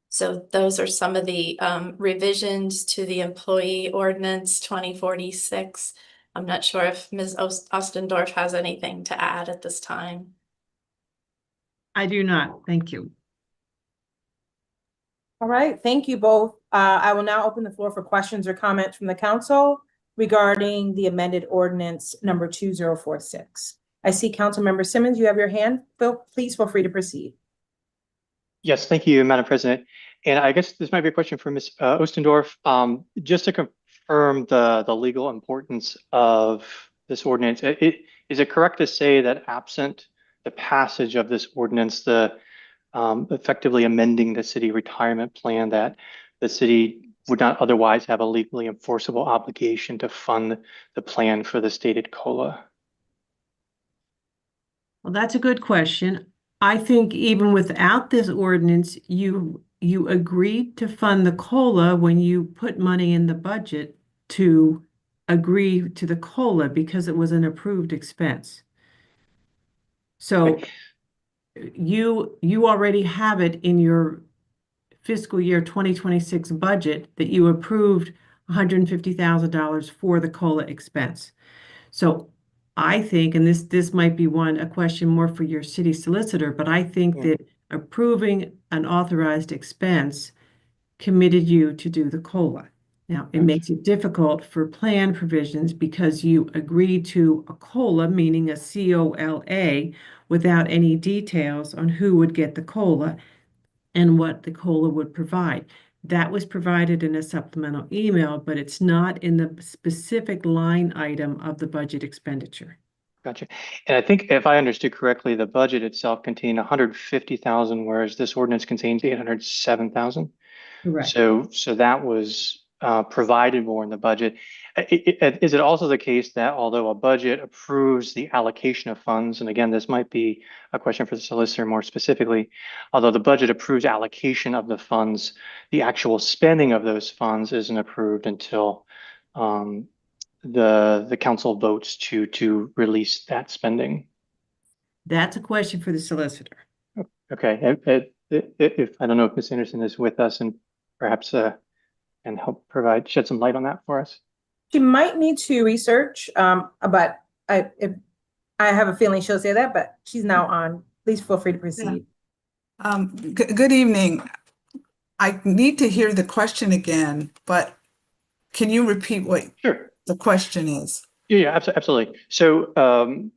So those are some of the revisions to the employee ordinance 2046. I'm not sure if Ms. Ostendorf has anything to add at this time. I do not. Thank you. All right, thank you both. I will now open the floor for questions or comments from the council regarding the amended ordinance number 2046. I see Councilmember Simmons, you have your hand. Please feel free to proceed. Yes, thank you, Madam President. And I guess this might be a question for Ms. Ostendorf. Just to confirm the legal importance of this ordinance, is it correct to say that absent the passage of this ordinance, the effectively amending the city retirement plan, that the city would not otherwise have a legally enforceable obligation to fund the plan for the stated COLA? Well, that's a good question. I think even without this ordinance, you agreed to fund the COLA when you put money in the budget to agree to the COLA because it was an approved expense. So you already have it in your fiscal year 2026 budget that you approved $150,000 for the COLA expense. So I think, and this might be a question more for your city solicitor, but I think that approving an authorized expense committed you to do the COLA. Now, it makes it difficult for plan provisions because you agreed to a COLA, meaning a COLA, without any details on who would get the COLA and what the COLA would provide. That was provided in a supplemental email, but it's not in the specific line item of the budget expenditure. Gotcha. And I think if I understood correctly, the budget itself contained 150,000, whereas this ordinance contains 807,000. Correct. So that was provided more in the budget. Is it also the case that although a budget approves the allocation of funds, and again, this might be a question for the solicitor more specifically, although the budget approves allocation of the funds, the actual spending of those funds isn't approved until the council votes to release that spending? That's a question for the solicitor. Okay, if I don't know if Ms. Anderson is with us and perhaps can help shed some light on that for us. She might need to research, but I have a feeling she'll say that, but she's now on. Please feel free to proceed. Good evening. I need to hear the question again, but can you repeat what the question is? Yeah, absolutely. So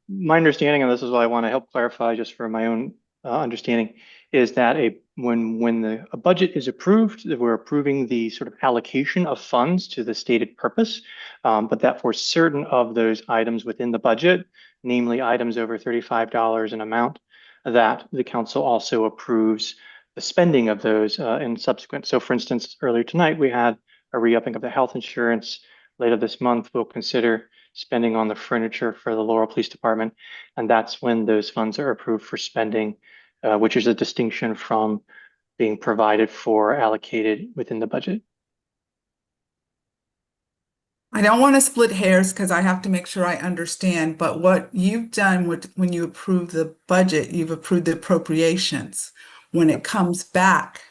my understanding, and this is what I want to help clarify just for my own understanding, is that when a budget is approved, that we're approving the sort of allocation of funds to the stated purpose, but that for certain of those items within the budget, namely items over $35 in amount, that the council also approves the spending of those in subsequent. So for instance, earlier tonight, we had a re-upping of the health insurance. Later this month, we'll consider spending on the furniture for the Laurel Police Department. And that's when those funds are approved for spending, which is a distinction from being provided for allocated within the budget. I don't want to split hairs because I have to make sure I understand, but what you've done when you approve the budget, you've approved the appropriations. When it comes back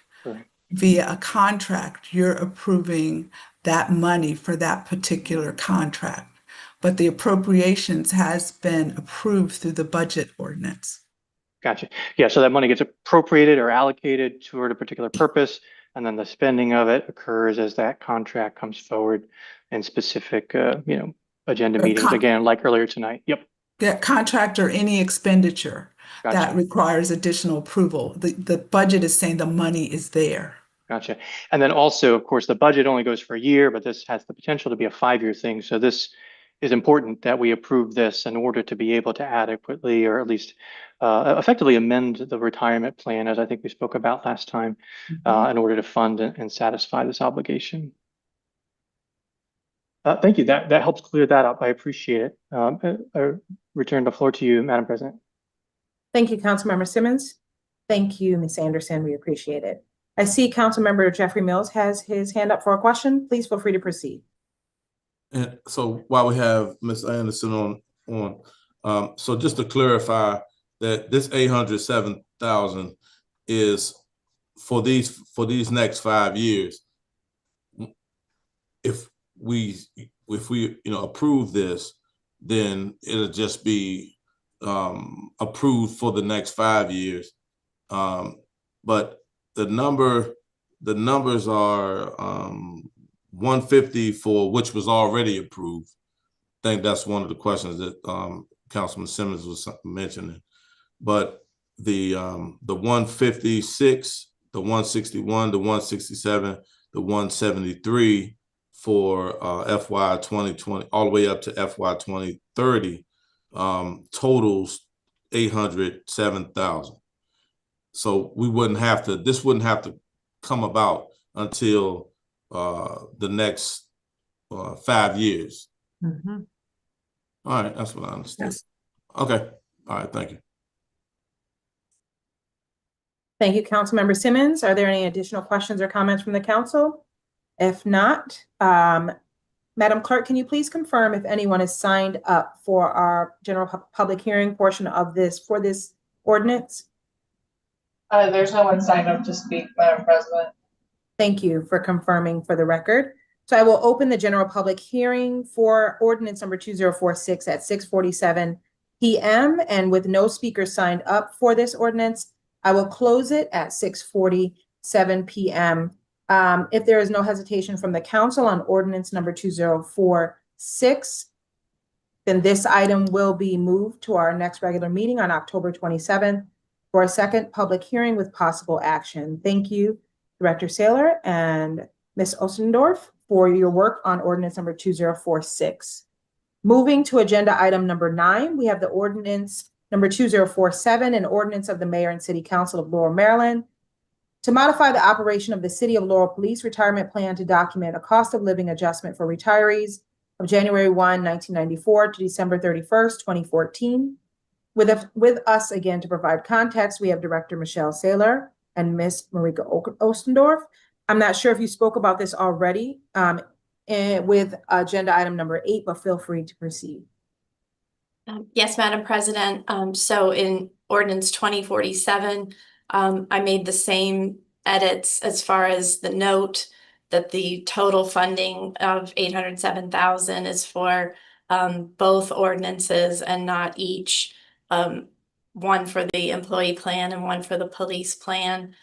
via a contract, you're approving that money for that particular contract. But the appropriations has been approved through the budget ordinance. Gotcha. Yeah, so that money gets appropriated or allocated toward a particular purpose, and then the spending of it occurs as that contract comes forward in specific, agenda meetings, again, like earlier tonight. Yep. That contract or any expenditure that requires additional approval. The budget is saying the money is there. Gotcha. And then also, of course, the budget only goes for a year, but this has the potential to be a 5-year thing. So this is important that we approve this in order to be able to adequately, or at least effectively amend the retirement plan, as I think we spoke about last time, in order to fund and satisfy this obligation. Thank you. That helps clear that up. I appreciate it. I return the floor to you, Madam President. Thank you, Councilmember Simmons. Thank you, Ms. Anderson. We appreciate it. I see Councilmember Jeffrey Mills has his hand up for a question. Please feel free to proceed. And so while we have Ms. Anderson on, so just to clarify that this 807,000 is for these next 5 years. If we approve this, then it'll just be approved for the next 5 years. But the numbers are 150 for which was already approved. I think that's one of the questions that Councilman Simmons was mentioning. But the 156, the 161, the 167, the 173 for FY 2020 all the way up to FY 2030 totals 807,000. So this wouldn't have to come about until the next 5 years. Mm-hmm. All right, that's what I understand. Yes. Okay. All right, thank you. Thank you, Councilmember Simmons. Are there any additional questions or comments from the council? If not, Madam Clerk, can you please confirm if anyone is signed up for our general public hearing portion of this ordinance? There's no one signed up to speak, Madam President. Thank you for confirming for the record. So I will open the general public hearing for ordinance number 2046 at 6:47 p.m. And with no speakers signed up for this ordinance, I will close it at 6:47 p.m. If there is no hesitation from the council on ordinance number 2046, then this item will be moved to our next regular meeting on October 27th for a second public hearing with possible action. Thank you, Director Saylor and Ms. Ostendorf, for your work on ordinance number 2046. Moving to agenda item number 9, we have the ordinance number 2047, an ordinance of the mayor and city council of Laurel, Maryland, to modify the operation of the City of Laurel Police Retirement Plan to document a cost of living adjustment for retirees of January 1, 1994 to December 31st, 2014. With us again to provide context, we have Director Michelle Saylor and Ms. Marika Ostendorf. I'm not sure if you spoke about this already with agenda item number 8, but feel free to proceed. Yes, Madam President. So in Ordinance 2047, I made the same edits as far as the note that the total funding of $807,000 is for both ordinances and not each, one for the employee plan and one for the police plan.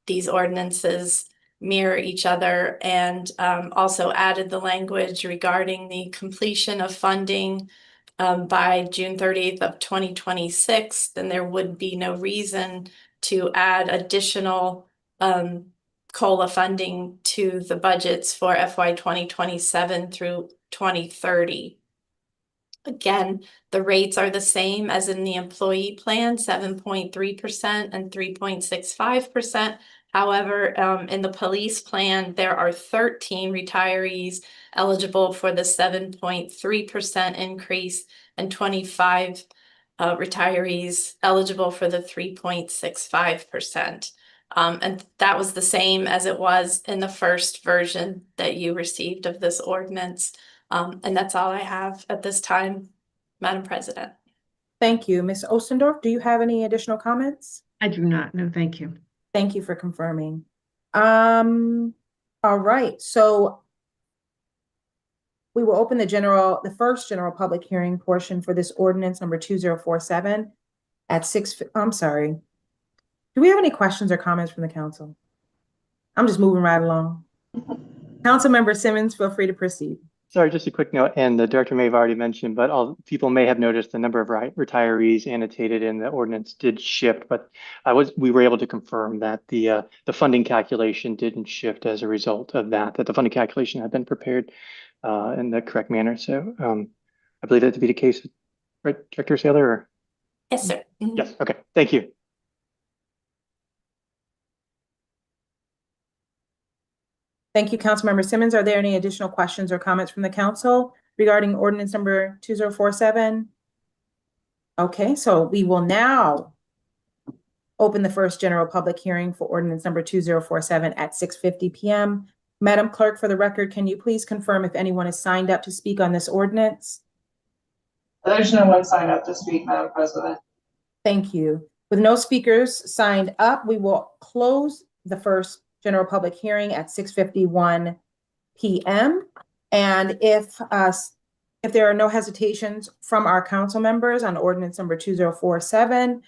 These ordinances mirror each other, and also added the language regarding the completion of funding by June 30th of 2026, then there would be no reason to add additional COLA funding to the budgets for FY 2027 through 2030. Again, the rates are the same as in the employee plan, 7.3% and 3.65%. However, in the police plan, there are 13 retirees eligible for the 7.3% increase and 25 retirees eligible for the 3.65%. And that was the same as it was in the first version that you received of this ordinance. And that's all I have at this time, Madam President. Thank you. Ms. Ostendorf, do you have any additional comments? I do not. No, thank you. Thank you for confirming. All right, so we will open the first general public hearing portion for this ordinance number 2047 at 6. I'm sorry. Do we have any questions or comments from the council? I'm just moving right along. Councilmember Simmons, feel free to proceed. Sorry, just a quick note, and the director may have already mentioned, but all people may have noticed the number of retirees annotated in the ordinance did shift, but we were able to confirm that the funding calculation didn't shift as a result of that the funding calculation had been prepared in the correct manner. So I believe that to be the case, right, Director Saylor? Or? Yes, sir. Mm-hmm. Yes. Okay. Thank you. Thank you, Councilmember Simmons. Are there any additional questions or comments from the council regarding ordinance number 2047? Okay, so we will now open the first general public hearing for ordinance number 2047 at 6:50 p.m. Madam Clerk, for the record, can you please confirm if anyone is signed up to speak on this ordinance? There's no one signed up to speak, Madam President. Thank you. With no speakers signed up, we will close the first general public hearing at 6:51 p.m. And if there are no hesitations from our council members on ordinance number 2047,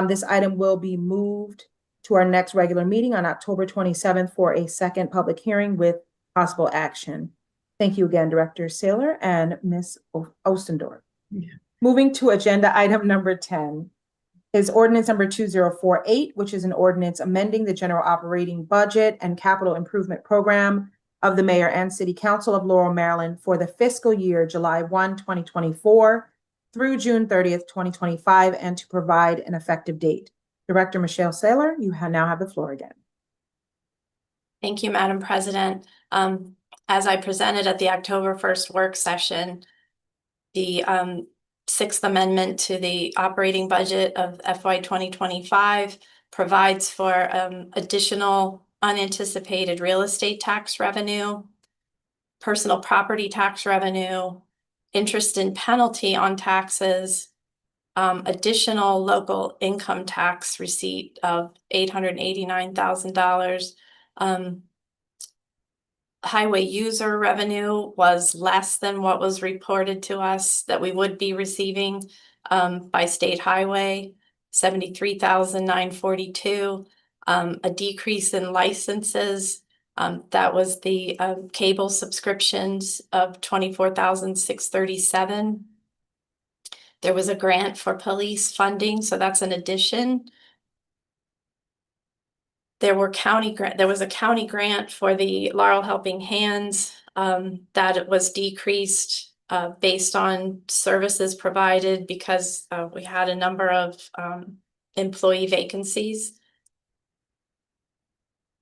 this item will be moved to our next regular meeting on October 27th for a second public hearing with possible action. Thank you again, Director Saylor and Ms. Ostendorf. Yeah. Moving to agenda item number 10. Is ordinance number 2048, which is an ordinance amending the general operating budget and capital improvement program of the mayor and city council of Laurel, Maryland for the fiscal year July 1, 2024 through June 30th, 2025, and to provide an effective date. Director Michelle Saylor, you now have the floor again. Thank you, Madam President. As I presented at the October 1st work session, the Sixth Amendment to the operating budget of FY 2025 provides for additional unanticipated real estate tax revenue, personal property tax revenue, interest and penalty on taxes, additional local income tax receipt of $889,000. Highway user revenue was less than what was reported to us that we would be receiving by state highway, $73,942. A decrease in licenses, that was the cable subscriptions of $24,637. There was a grant for police funding, so that's an addition. There was a county grant for the Laurel Helping Hands that it was decreased based on services provided because we had a number of employee vacancies.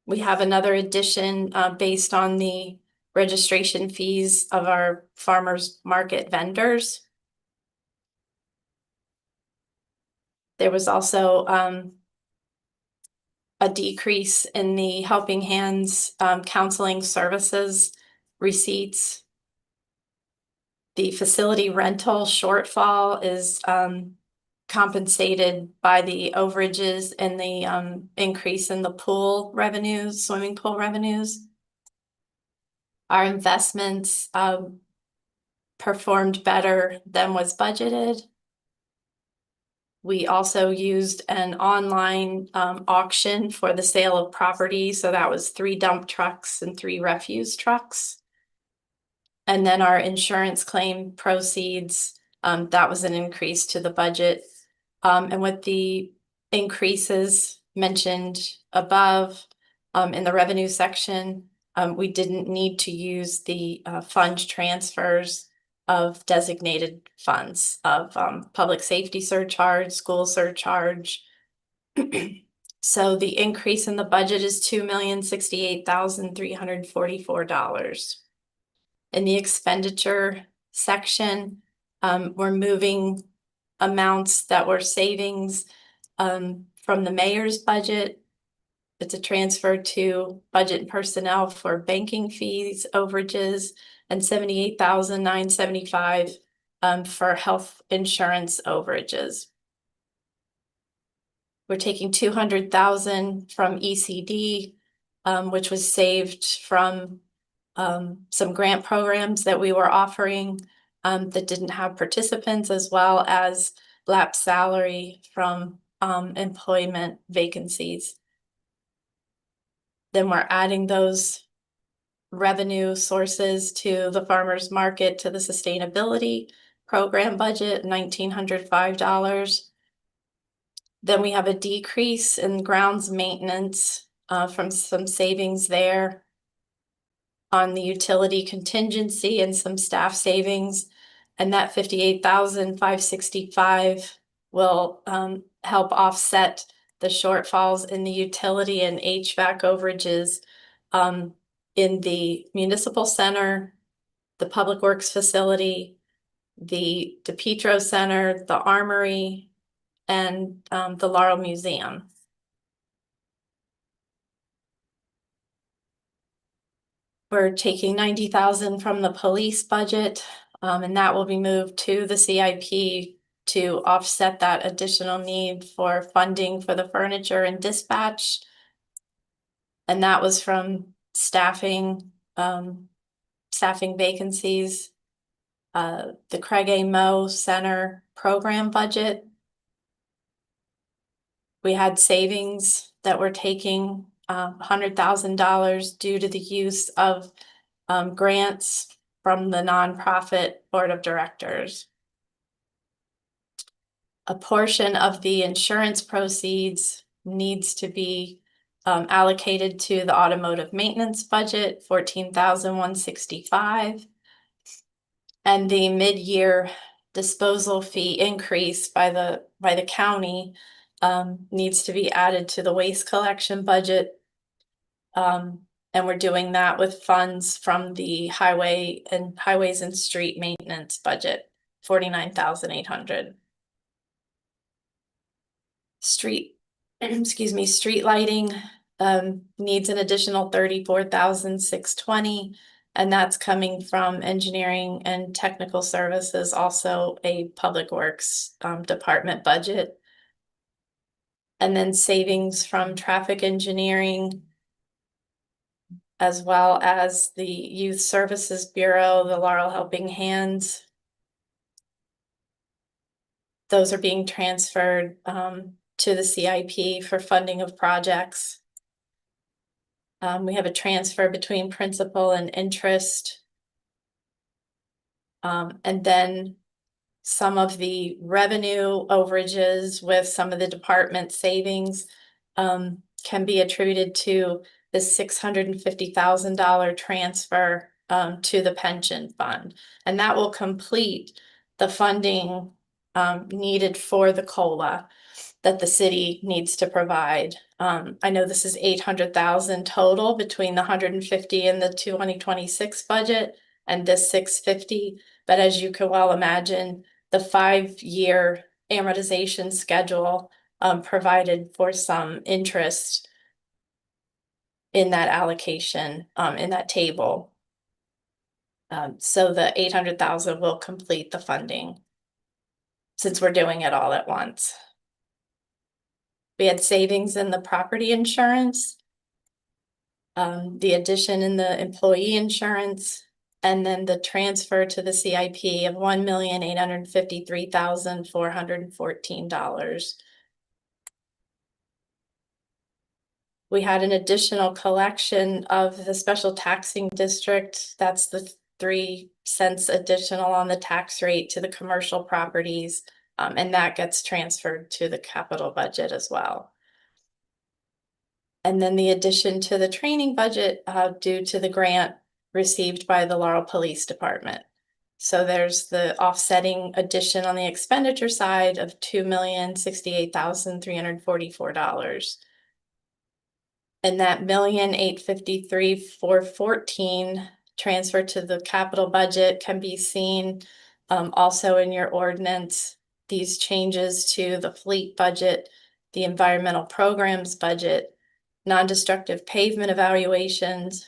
We have another addition based on the registration fees of our farmers market vendors. There was also a decrease in the Helping Hands counseling services receipts. The facility rental shortfall is compensated by the overages and the increase in the pool revenues, swimming pool revenues. Our investments performed better than was budgeted. We also used an online auction for the sale of property. So that was 3 dump trucks and 3 refuse trucks. And then our insurance claim proceeds, that was an increase to the budget. And with the increases mentioned above in the revenue section, we didn't need to use the fund transfers of designated funds of public safety surcharge, school surcharge. So the increase in the budget is $2,068,344. In the expenditure section, we're moving amounts that were savings from the mayor's budget. It's a transfer to budget and personnel for banking fees, overages, and $78,975 for health insurance overages. We're taking $200,000 from ECD, which was saved from some grant programs that we were offering that didn't have participants, as well as BAPS salary from employment vacancies. Then we're adding those revenue sources to the farmers market, to the sustainability program budget, $1,905. Then we have a decrease in grounds maintenance from some savings there on the utility contingency and some staff savings. And that $58,565 will help offset the shortfalls in the utility and HVAC overages in the municipal center, the public works facility, the DePietro Center, the armory, and the Laurel Museum. We're taking $90,000 from the police budget, and that will be moved to the CIP to offset that additional need for funding for the furniture and dispatch. And that was from staffing vacancies, the Craig A. Moe Center program budget. We had savings that were taking $100,000 due to the use of grants from the nonprofit board of directors. A portion of the insurance proceeds needs to be allocated to the automotive maintenance budget, $14,165. And the mid-year disposal fee increase by the county needs to be added to the waste collection budget. And we're doing that with funds from the highways and street maintenance budget, $49,800. Street lighting needs an additional $34,620, and that's coming from engineering and technical services, also a public works department budget. And then savings from traffic engineering, as well as the Youth Services Bureau, the Laurel Helping Hands. Those are being transferred to the CIP for funding of projects. We have a transfer between principal and interest. And then some of the revenue overages with some of the department savings can be attributed to the $650,000 transfer to the pension fund. And that will complete the funding needed for the COLA. that the city needs to provide. I know this is 800,000 total between the 150 and the 2026 budget and this 650. But as you can well imagine, the 5-year amortization schedule provided for some interest in that allocation, in that table. So the 800,000 will complete the funding since we're doing it all at once. We had savings in the property insurance, the addition in the employee insurance, and then the transfer to the CIP of $1,853,414. We had an additional collection of the special taxing district. That's the 3 cents additional on the tax rate to the commercial properties. And that gets transferred to the capital budget as well. And then the addition to the training budget due to the grant received by the Laurel Police Department. So there's the offsetting addition on the expenditure side of $2,068,344. And that $1,853,414 transfer to the capital budget can be seen also in your ordinance. These changes to the fleet budget, the environmental programs budget, non-destructive pavement evaluations,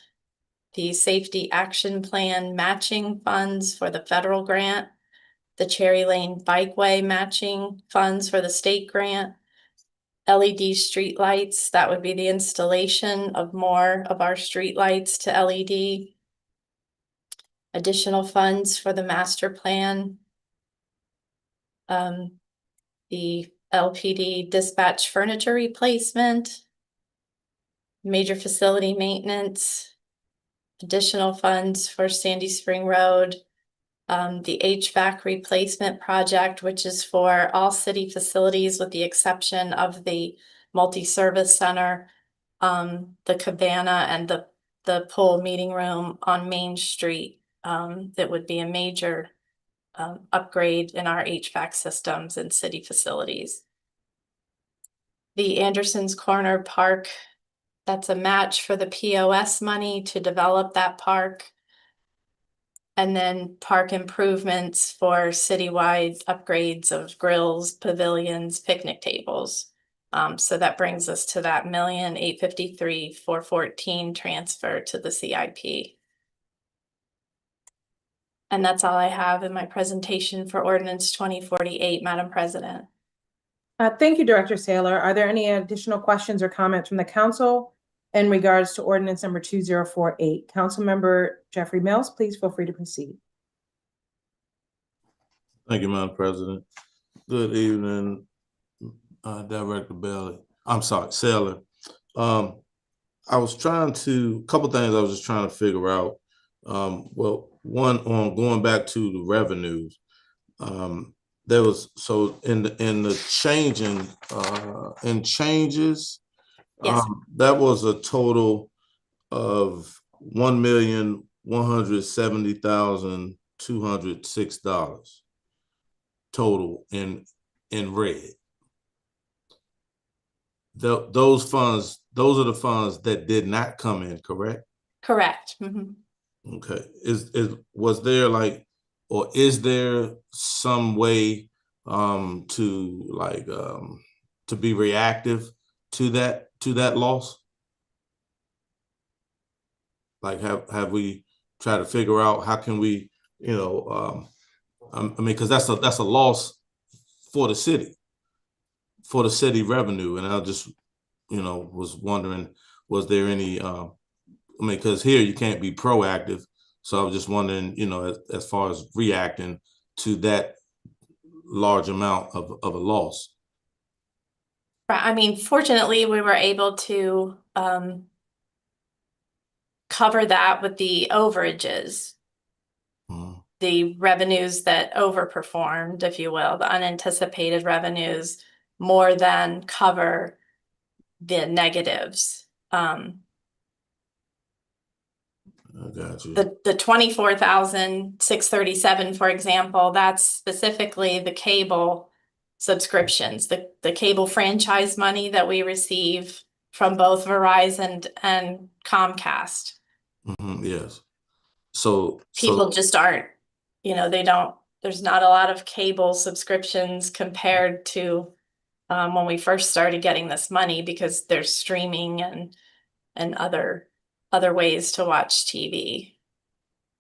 the safety action plan matching funds for the federal grant, the Cherry Lane Bikeway matching funds for the state grant, LED streetlights, that would be the installation of more of our streetlights to LED, additional funds for the master plan, the LPD dispatch furniture replacement, major facility maintenance, additional funds for Sandy Spring Road, the HVAC replacement project, which is for all city facilities with the exception of the multi-service center, the cabana and the pool meeting room on Main Street. That would be a major upgrade in our HVAC systems and city facilities. The Anderson's Corner Park, that's a match for the POS money to develop that park. And then park improvements for citywide upgrades of grills, pavilions, picnic tables. So that brings us to that $1,853,414 transfer to the CIP. And that's all I have in my presentation for Ordinance 2048, Madam President. Thank you, Director Saylor. Are there any additional questions or comments from the council in regards to ordinance number 2048? Councilmember Jeffrey Mills, please feel free to proceed. Thank you, Madam President. Good evening, Director Saylor. I was trying to, a couple things I was just trying to figure out. Well, one on going back to the revenues. There was, so in the changing, in changes, Yes. that was a total of $1,170,206 total in red. Those funds, those are the funds that did not come in, correct? Correct. Mm-hmm. Okay. Was there like, or is there some way to be reactive to that loss? Like have we tried to figure out how can we, I mean, because that's a loss for the city revenue, and I just, was wondering, was there any, I mean, because here you can't be proactive, so I was just wondering, as far as reacting to that large amount of a loss. I mean, fortunately, we were able to cover that with the overages, the revenues that overperformed, if you will, the unanticipated revenues more than cover the negatives. I got you. The 24,637, for example, that's specifically the cable subscriptions, the cable franchise money that we receive from both Verizon and Comcast. Yes. So People just aren't, there's not a lot of cable subscriptions compared to when we first started getting this money, because there's streaming and other ways to watch TV.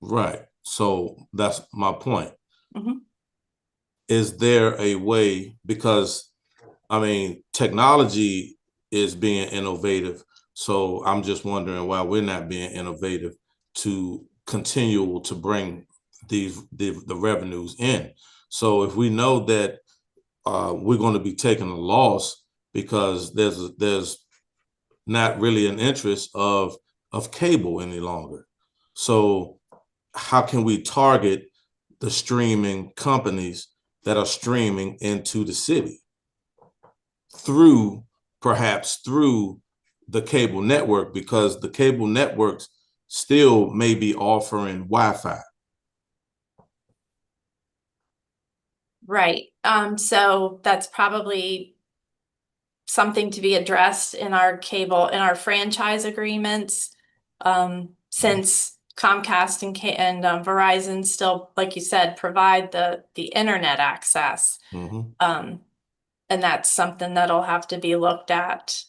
right. So that's my point. Mhm. Is there a way, because I mean, technology is being innovative. So I'm just wondering why we're not being innovative to continue to bring the revenues in. So if we know that we're going to be taking a loss because there's not really an interest of cable any longer. So how can we target the streaming companies that are streaming into the city perhaps through the cable network, because the cable networks still may be offering Wi-Fi. Right. So that's probably something to be addressed in our franchise agreements. Since Comcast and Verizon still, like you said, provide the internet access. And that's something that'll have to be looked at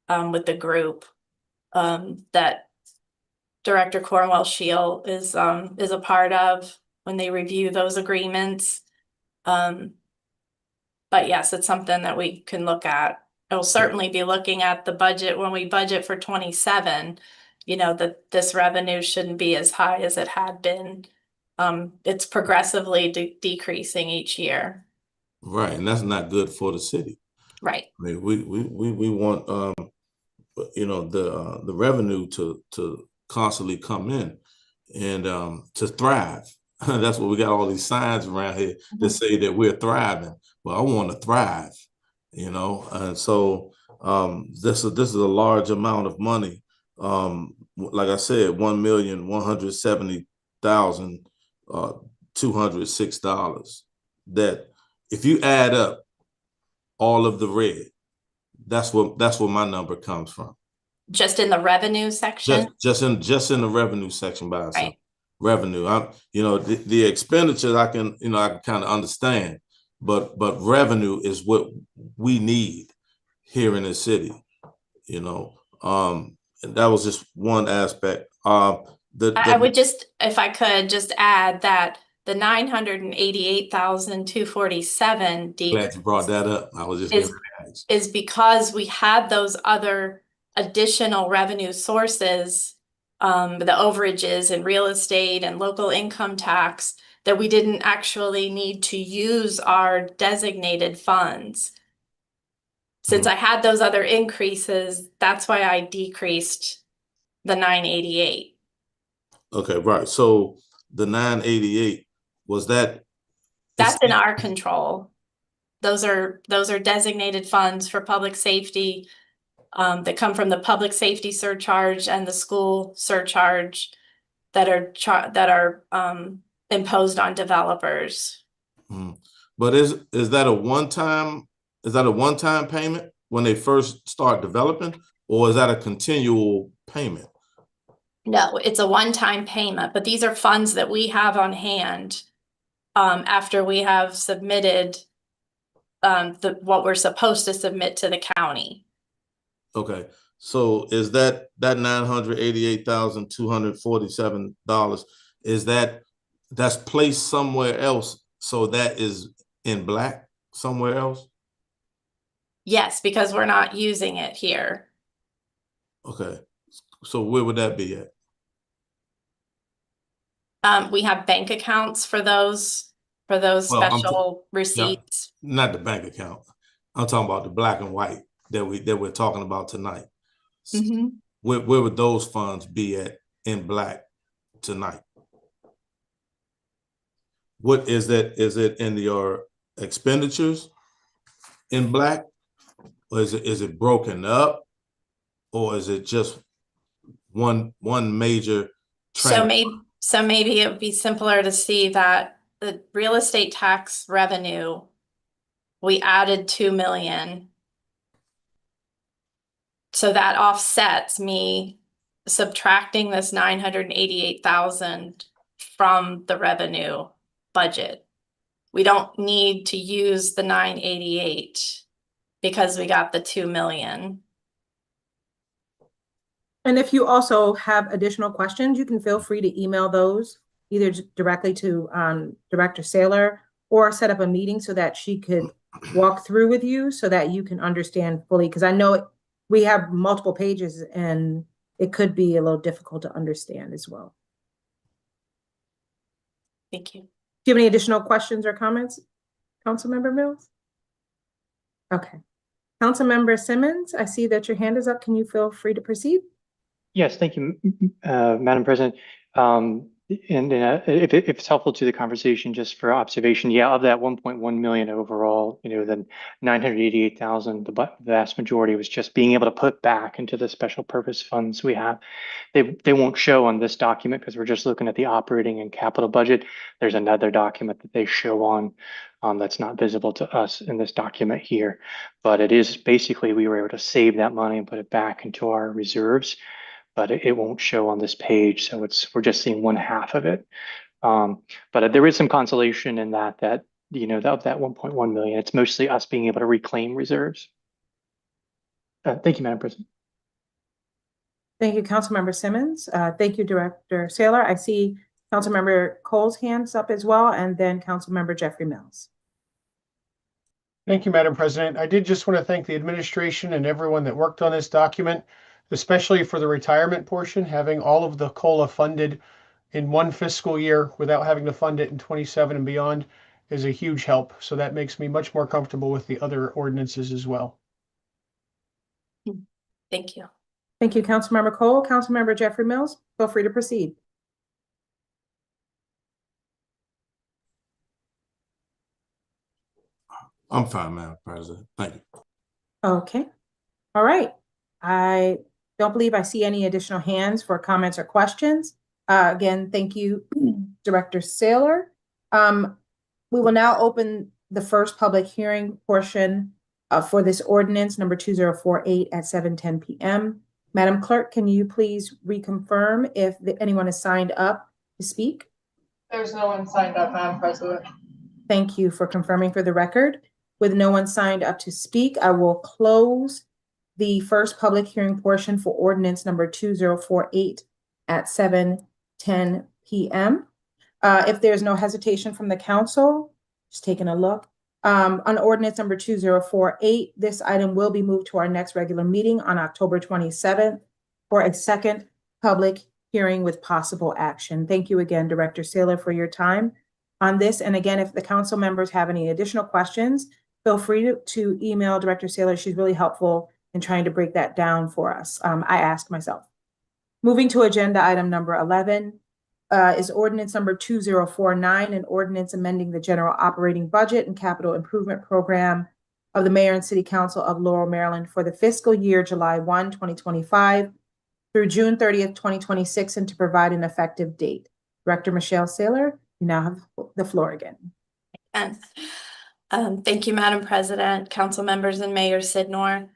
with the group that Director Cornwell Shield is a part of when they review those agreements. But yes, it's something that we can look at. It'll certainly be looking at the budget when we budget for 27, that this revenue shouldn't be as high as it had been. It's progressively decreasing each year. Right, and that's not good for the city. Right. I mean, we want the revenue to constantly come in and to thrive. That's what we got all these signs around here that say that we're thriving. Well, I want to thrive, and so this is a large amount of money. Like I said, $1,170,206. That if you add up all of the red, that's where my number comes from. Just in the revenue section? Just in the revenue section by itself. Right. Revenue. The expenditures I can kind of understand, but revenue is what we need here in the city. And that was just one aspect. I would just, if I could just add that the 988,247 Glad you brought that up. I was just is because we had those other additional revenue sources, the overages in real estate and local income tax, that we didn't actually need to use our designated funds. Since I had those other increases, that's why I decreased the 988. Okay, right. So the 988, was that? That's in our control. Those are designated funds for public safety that come from the public safety surcharge and the school surcharge that are imposed on developers. But is that a one-time payment when they first start developing, or is that a continual payment? No, it's a one-time payment, but these are funds that we have on hand after we have submitted what we're supposed to submit to the county. Okay, so is that $988,247, that's placed somewhere else, so that is in black somewhere else? Yes, because we're not using it here. Okay, so where would that be at? We have bank accounts for those special receipts. Not the bank account. I'm talking about the black and white that we're talking about tonight. Where would those funds be at in black tonight? What is that? Is it in your expenditures in black, or is it broken up, or is it just one major trend? So maybe it would be simpler to see that the real estate tax revenue we added 2 million. So that offsets me subtracting this 988,000 from the revenue budget. We don't need to use the 988 because we got the 2 million. And if you also have additional questions, you can feel free to email those either directly to Director Saylor or set up a meeting so that she could walk through with you so that you can understand fully. Because I know we have multiple pages and it could be a little difficult to understand as well. Thank you. Do you have any additional questions or comments, Councilmember Mills? Okay. Councilmember Simmons, I see that your hand is up. Can you feel free to proceed? Yes, thank you, Madam President. If it's helpful to the conversation, just for observation, yeah, of that 1.1 million overall, the 988,000, the vast majority was just being able to put back into the special purpose funds we have. They won't show on this document because we're just looking at the operating and capital budget. There's another document that they show on that's not visible to us in this document here, but it is basically we were able to save that money and put it back into our reserves. But it won't show on this page, so we're just seeing one half of it. But there is some consolation in that of that 1.1 million. It's mostly us being able to reclaim reserves. Thank you, Madam President. Thank you, Councilmember Simmons. Thank you, Director Saylor. I see Councilmember Cole's hands up as well, and then Councilmember Jeffrey Mills. Thank you, Madam President. I did just want to thank the administration and everyone that worked on this document, especially for the retirement portion. Having all of the COLA funded in one fiscal year without having to fund it in 27 and beyond is a huge help. So that makes me much more comfortable with the other ordinances as well. Thank you. Thank you, Councilmember Cole. Councilmember Jeffrey Mills, feel free to proceed. I'm fine, Madam President. Thank you. Okay. All right. I don't believe I see any additional hands for comments or questions. Again, thank you, Director Saylor. We will now open the first public hearing portion for this ordinance number 2048 at 7:10 p.m. Madam Clerk, can you please reconfirm if anyone is signed up to speak? There's no one signed up, Madam President. Thank you for confirming for the record. With no one signed up to speak, I will close the first public hearing portion for ordinance number 2048 at 7:10 p.m. If there's no hesitation from the council, just taking a look. On ordinance number 2048, this item will be moved to our next regular meeting on October 27th for a second public hearing with possible action. Thank you again, Director Saylor, for your time on this. And again, if the council members have any additional questions, feel free to email Director Saylor. She's really helpful in trying to break that down for us. I asked myself. Moving to agenda item number 11 is ordinance number 2049, an ordinance amending the general operating budget and capital improvement program of the Mayor and City Council of Laurel, Maryland for the fiscal year July 1, 2025 through June 30th, 2026, and to provide an effective date. Director Michelle Saylor, you now have the floor again. And thank you, Madam President, council members, and Mayor Sidnor.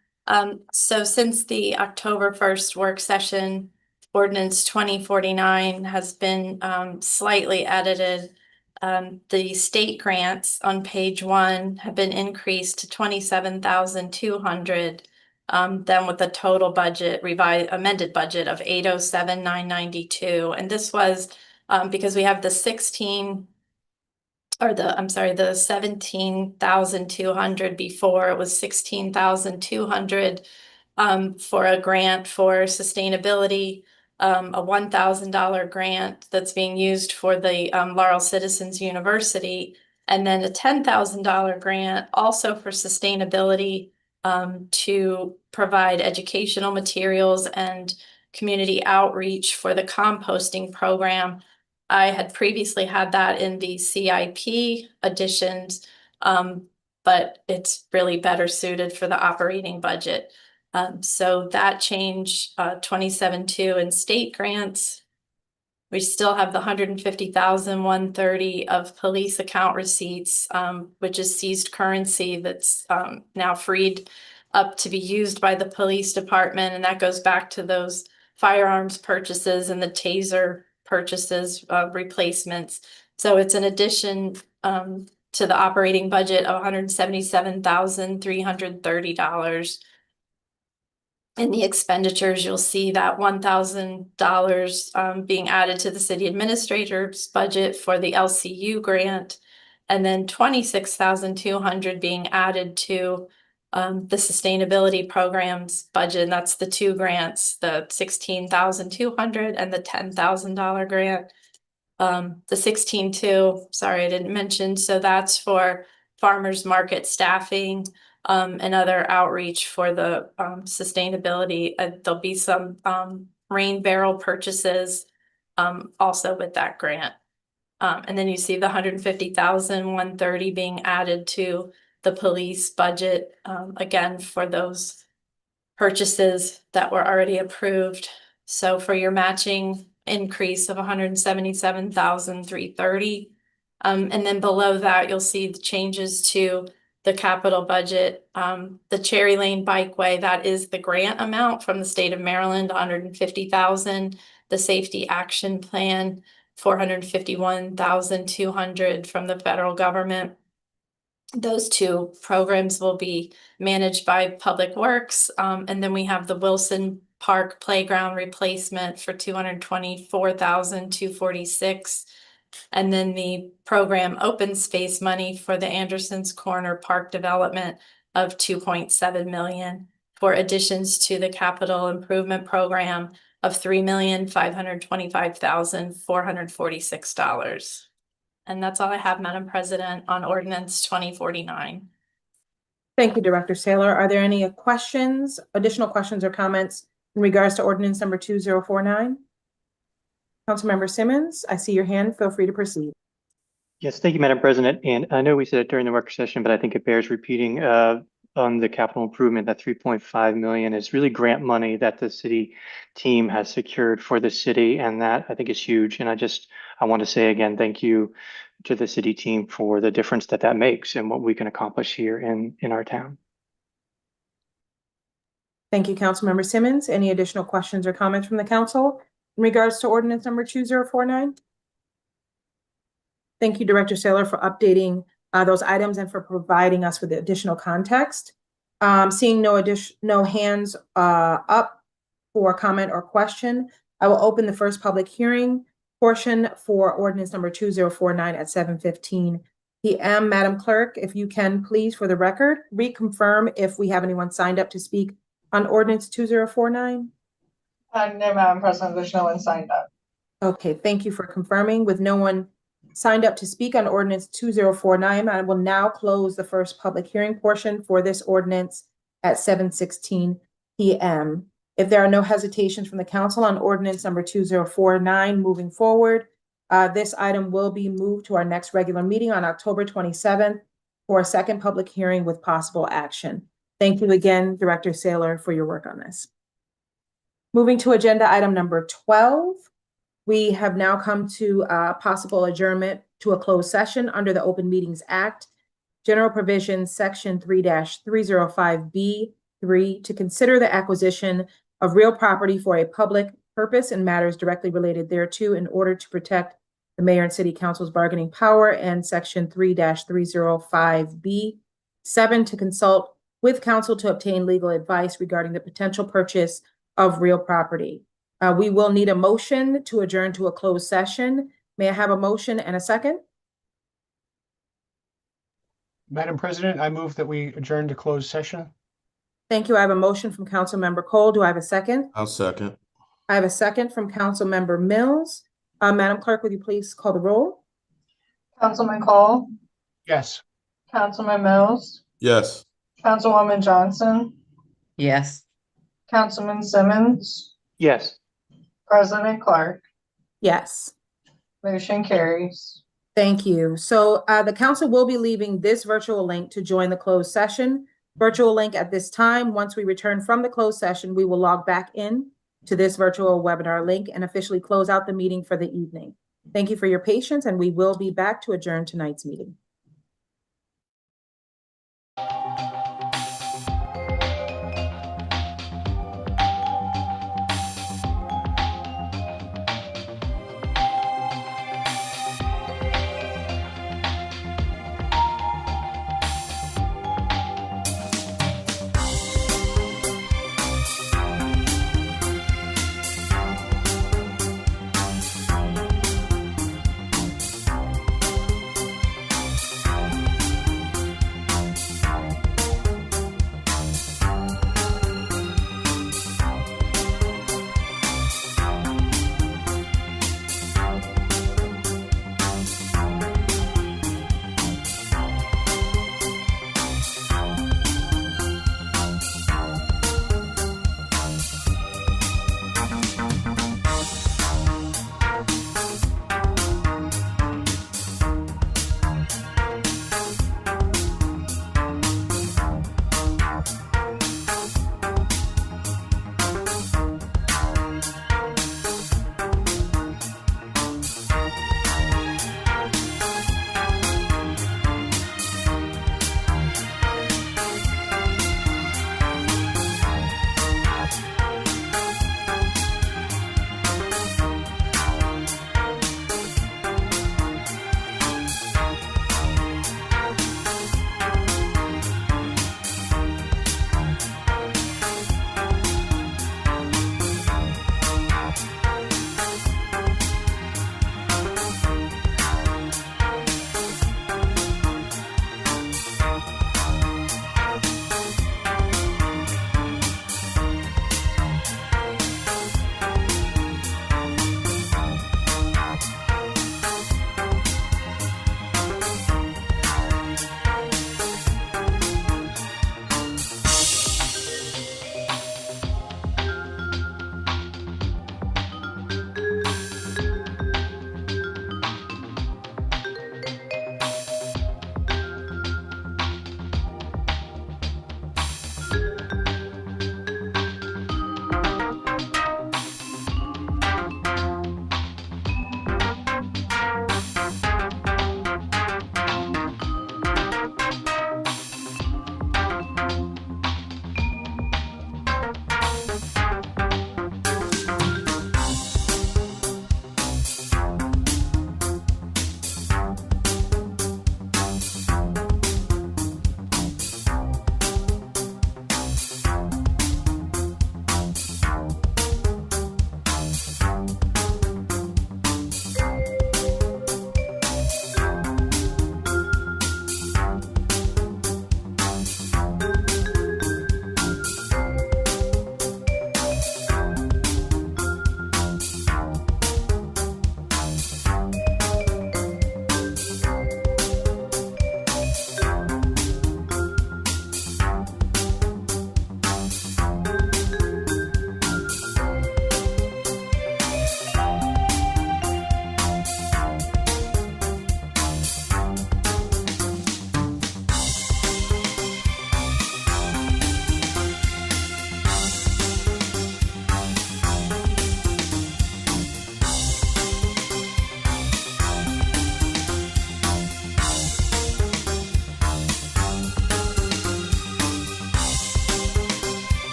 So since the October 1st work session, Ordinance 2049 has been slightly edited. The state grants on page 1 have been increased to 27,200. Then with a total budget, amended budget of 807,992. And this was because we have the 17,200 before. It was 16,200 for a grant for sustainability, a $1,000 grant that's being used for the Laurel Citizens University, and then a $10,000 grant also for sustainability to provide educational materials and community outreach for the composting program. I had previously had that in the CIP additions, but it's really better suited for the operating budget. So that change, 27.2 in state grants We still have the 150,130 of police account receipts, which is seized currency that's now freed up to be used by the police department, and that goes back to those firearms purchases and the taser purchases, replacements. So it's an addition to the operating budget of $177,330. In the expenditures, you'll see that $1,000 being added to the city administrator's budget for the LCU grant, and then $26,200 being added to the sustainability programs budget. And that's the two grants, the $16,200 and the $10,000 grant. The 16.2, sorry, I didn't mention. So that's for farmers market staffing, and other outreach for the sustainability. There'll be some rain barrel purchases also with that grant. And then you see the 150,130 being added to the police budget, again, for those purchases that were already approved. So for your matching increase of 177,330. And then below that, you'll see the changes to the capital budget. The Cherry Lane Bikeway, that is the grant amount from the state of Maryland, 150,000. The Safety Action Plan, 451,200 from the federal government. Those two programs will be managed by Public Works. And then we have the Wilson Park Playground replacement for 224,246. And then the program open space money for the Anderson's Corner Park development of 2.7 million for additions to the capital improvement program of $3,525,446. And that's all I have, Madam President, on Ordinance 2049. Thank you, Director Saylor. Are there any questions, additional questions or comments in regards to ordinance number 2049? Councilmember Simmons, I see your hand. Feel free to proceed. Yes, thank you, Madam President. And I know we said it during the work session, but I think it bears repeating on the capital improvement. That 3.5 million is really grant money that the city team has secured for the city, and that I think is huge. And I want to say again, thank you to the city team for the difference that that makes and what we can accomplish here in our town. Thank you, Councilmember Simmons. Any additional questions or comments from the council in regards to ordinance number 2049? Thank you, Director Saylor, for updating those items and for providing us with additional context. Seeing no hands up for comment or question, I will open the first public hearing portion for ordinance number 2049 at 7:15 p.m. Madam Clerk, if you can please, for the record, reconfirm if we have anyone signed up to speak on ordinance 2049. No, Madam President, there's no one signed up. Okay, thank you for confirming. With no one signed up to speak on ordinance 2049, I will now close the first public hearing portion for this ordinance at 7:16 p.m. If there are no hesitations from the council on ordinance number 2049 moving forward, this item will be moved to our next regular meeting on October 27th for a second public hearing with possible action. Thank you again, Director Saylor, for your work on this. Moving to agenda item number 12, we have now come to possible adjournment to a closed session under the Open Meetings Act, General Provisions, Section 3-305B3, to consider the acquisition of real property for a public purpose and matters directly related thereto in order to protect the mayor and city council's bargaining power, and Section 3-305B7 to consult with counsel to obtain legal advice regarding the potential purchase of real property. We will need a motion to adjourn to a closed session. May I have a motion and a second? Madam President, I move that we adjourn to closed session. Thank you. I have a motion from Councilmember Cole. Do I have a second? I'll second. I have a second from Councilmember Mills. Madam Clerk, would you please call the roll? Councilman Cole, Yes. Councilman Mills, Yes. Councilwoman Johnson, Yes. Councilman Simmons, Yes. President Clerk. Yes. Motion carries. Thank you. So the council will be leaving this virtual link to join the closed session. Virtual link at this time. Once we return from the closed session, we will log back in to this virtual webinar link and officially close out the meeting for the evening. Thank you for your patience, and we will be back to adjourn tonight's meeting.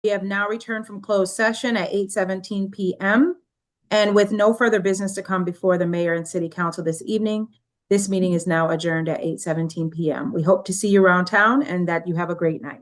We have now returned from closed session at 8:17 p.m. And with no further business to come before the mayor and city council this evening, this meeting is now adjourned at 8:17 p.m. We hope to see you around town and that you have a great night.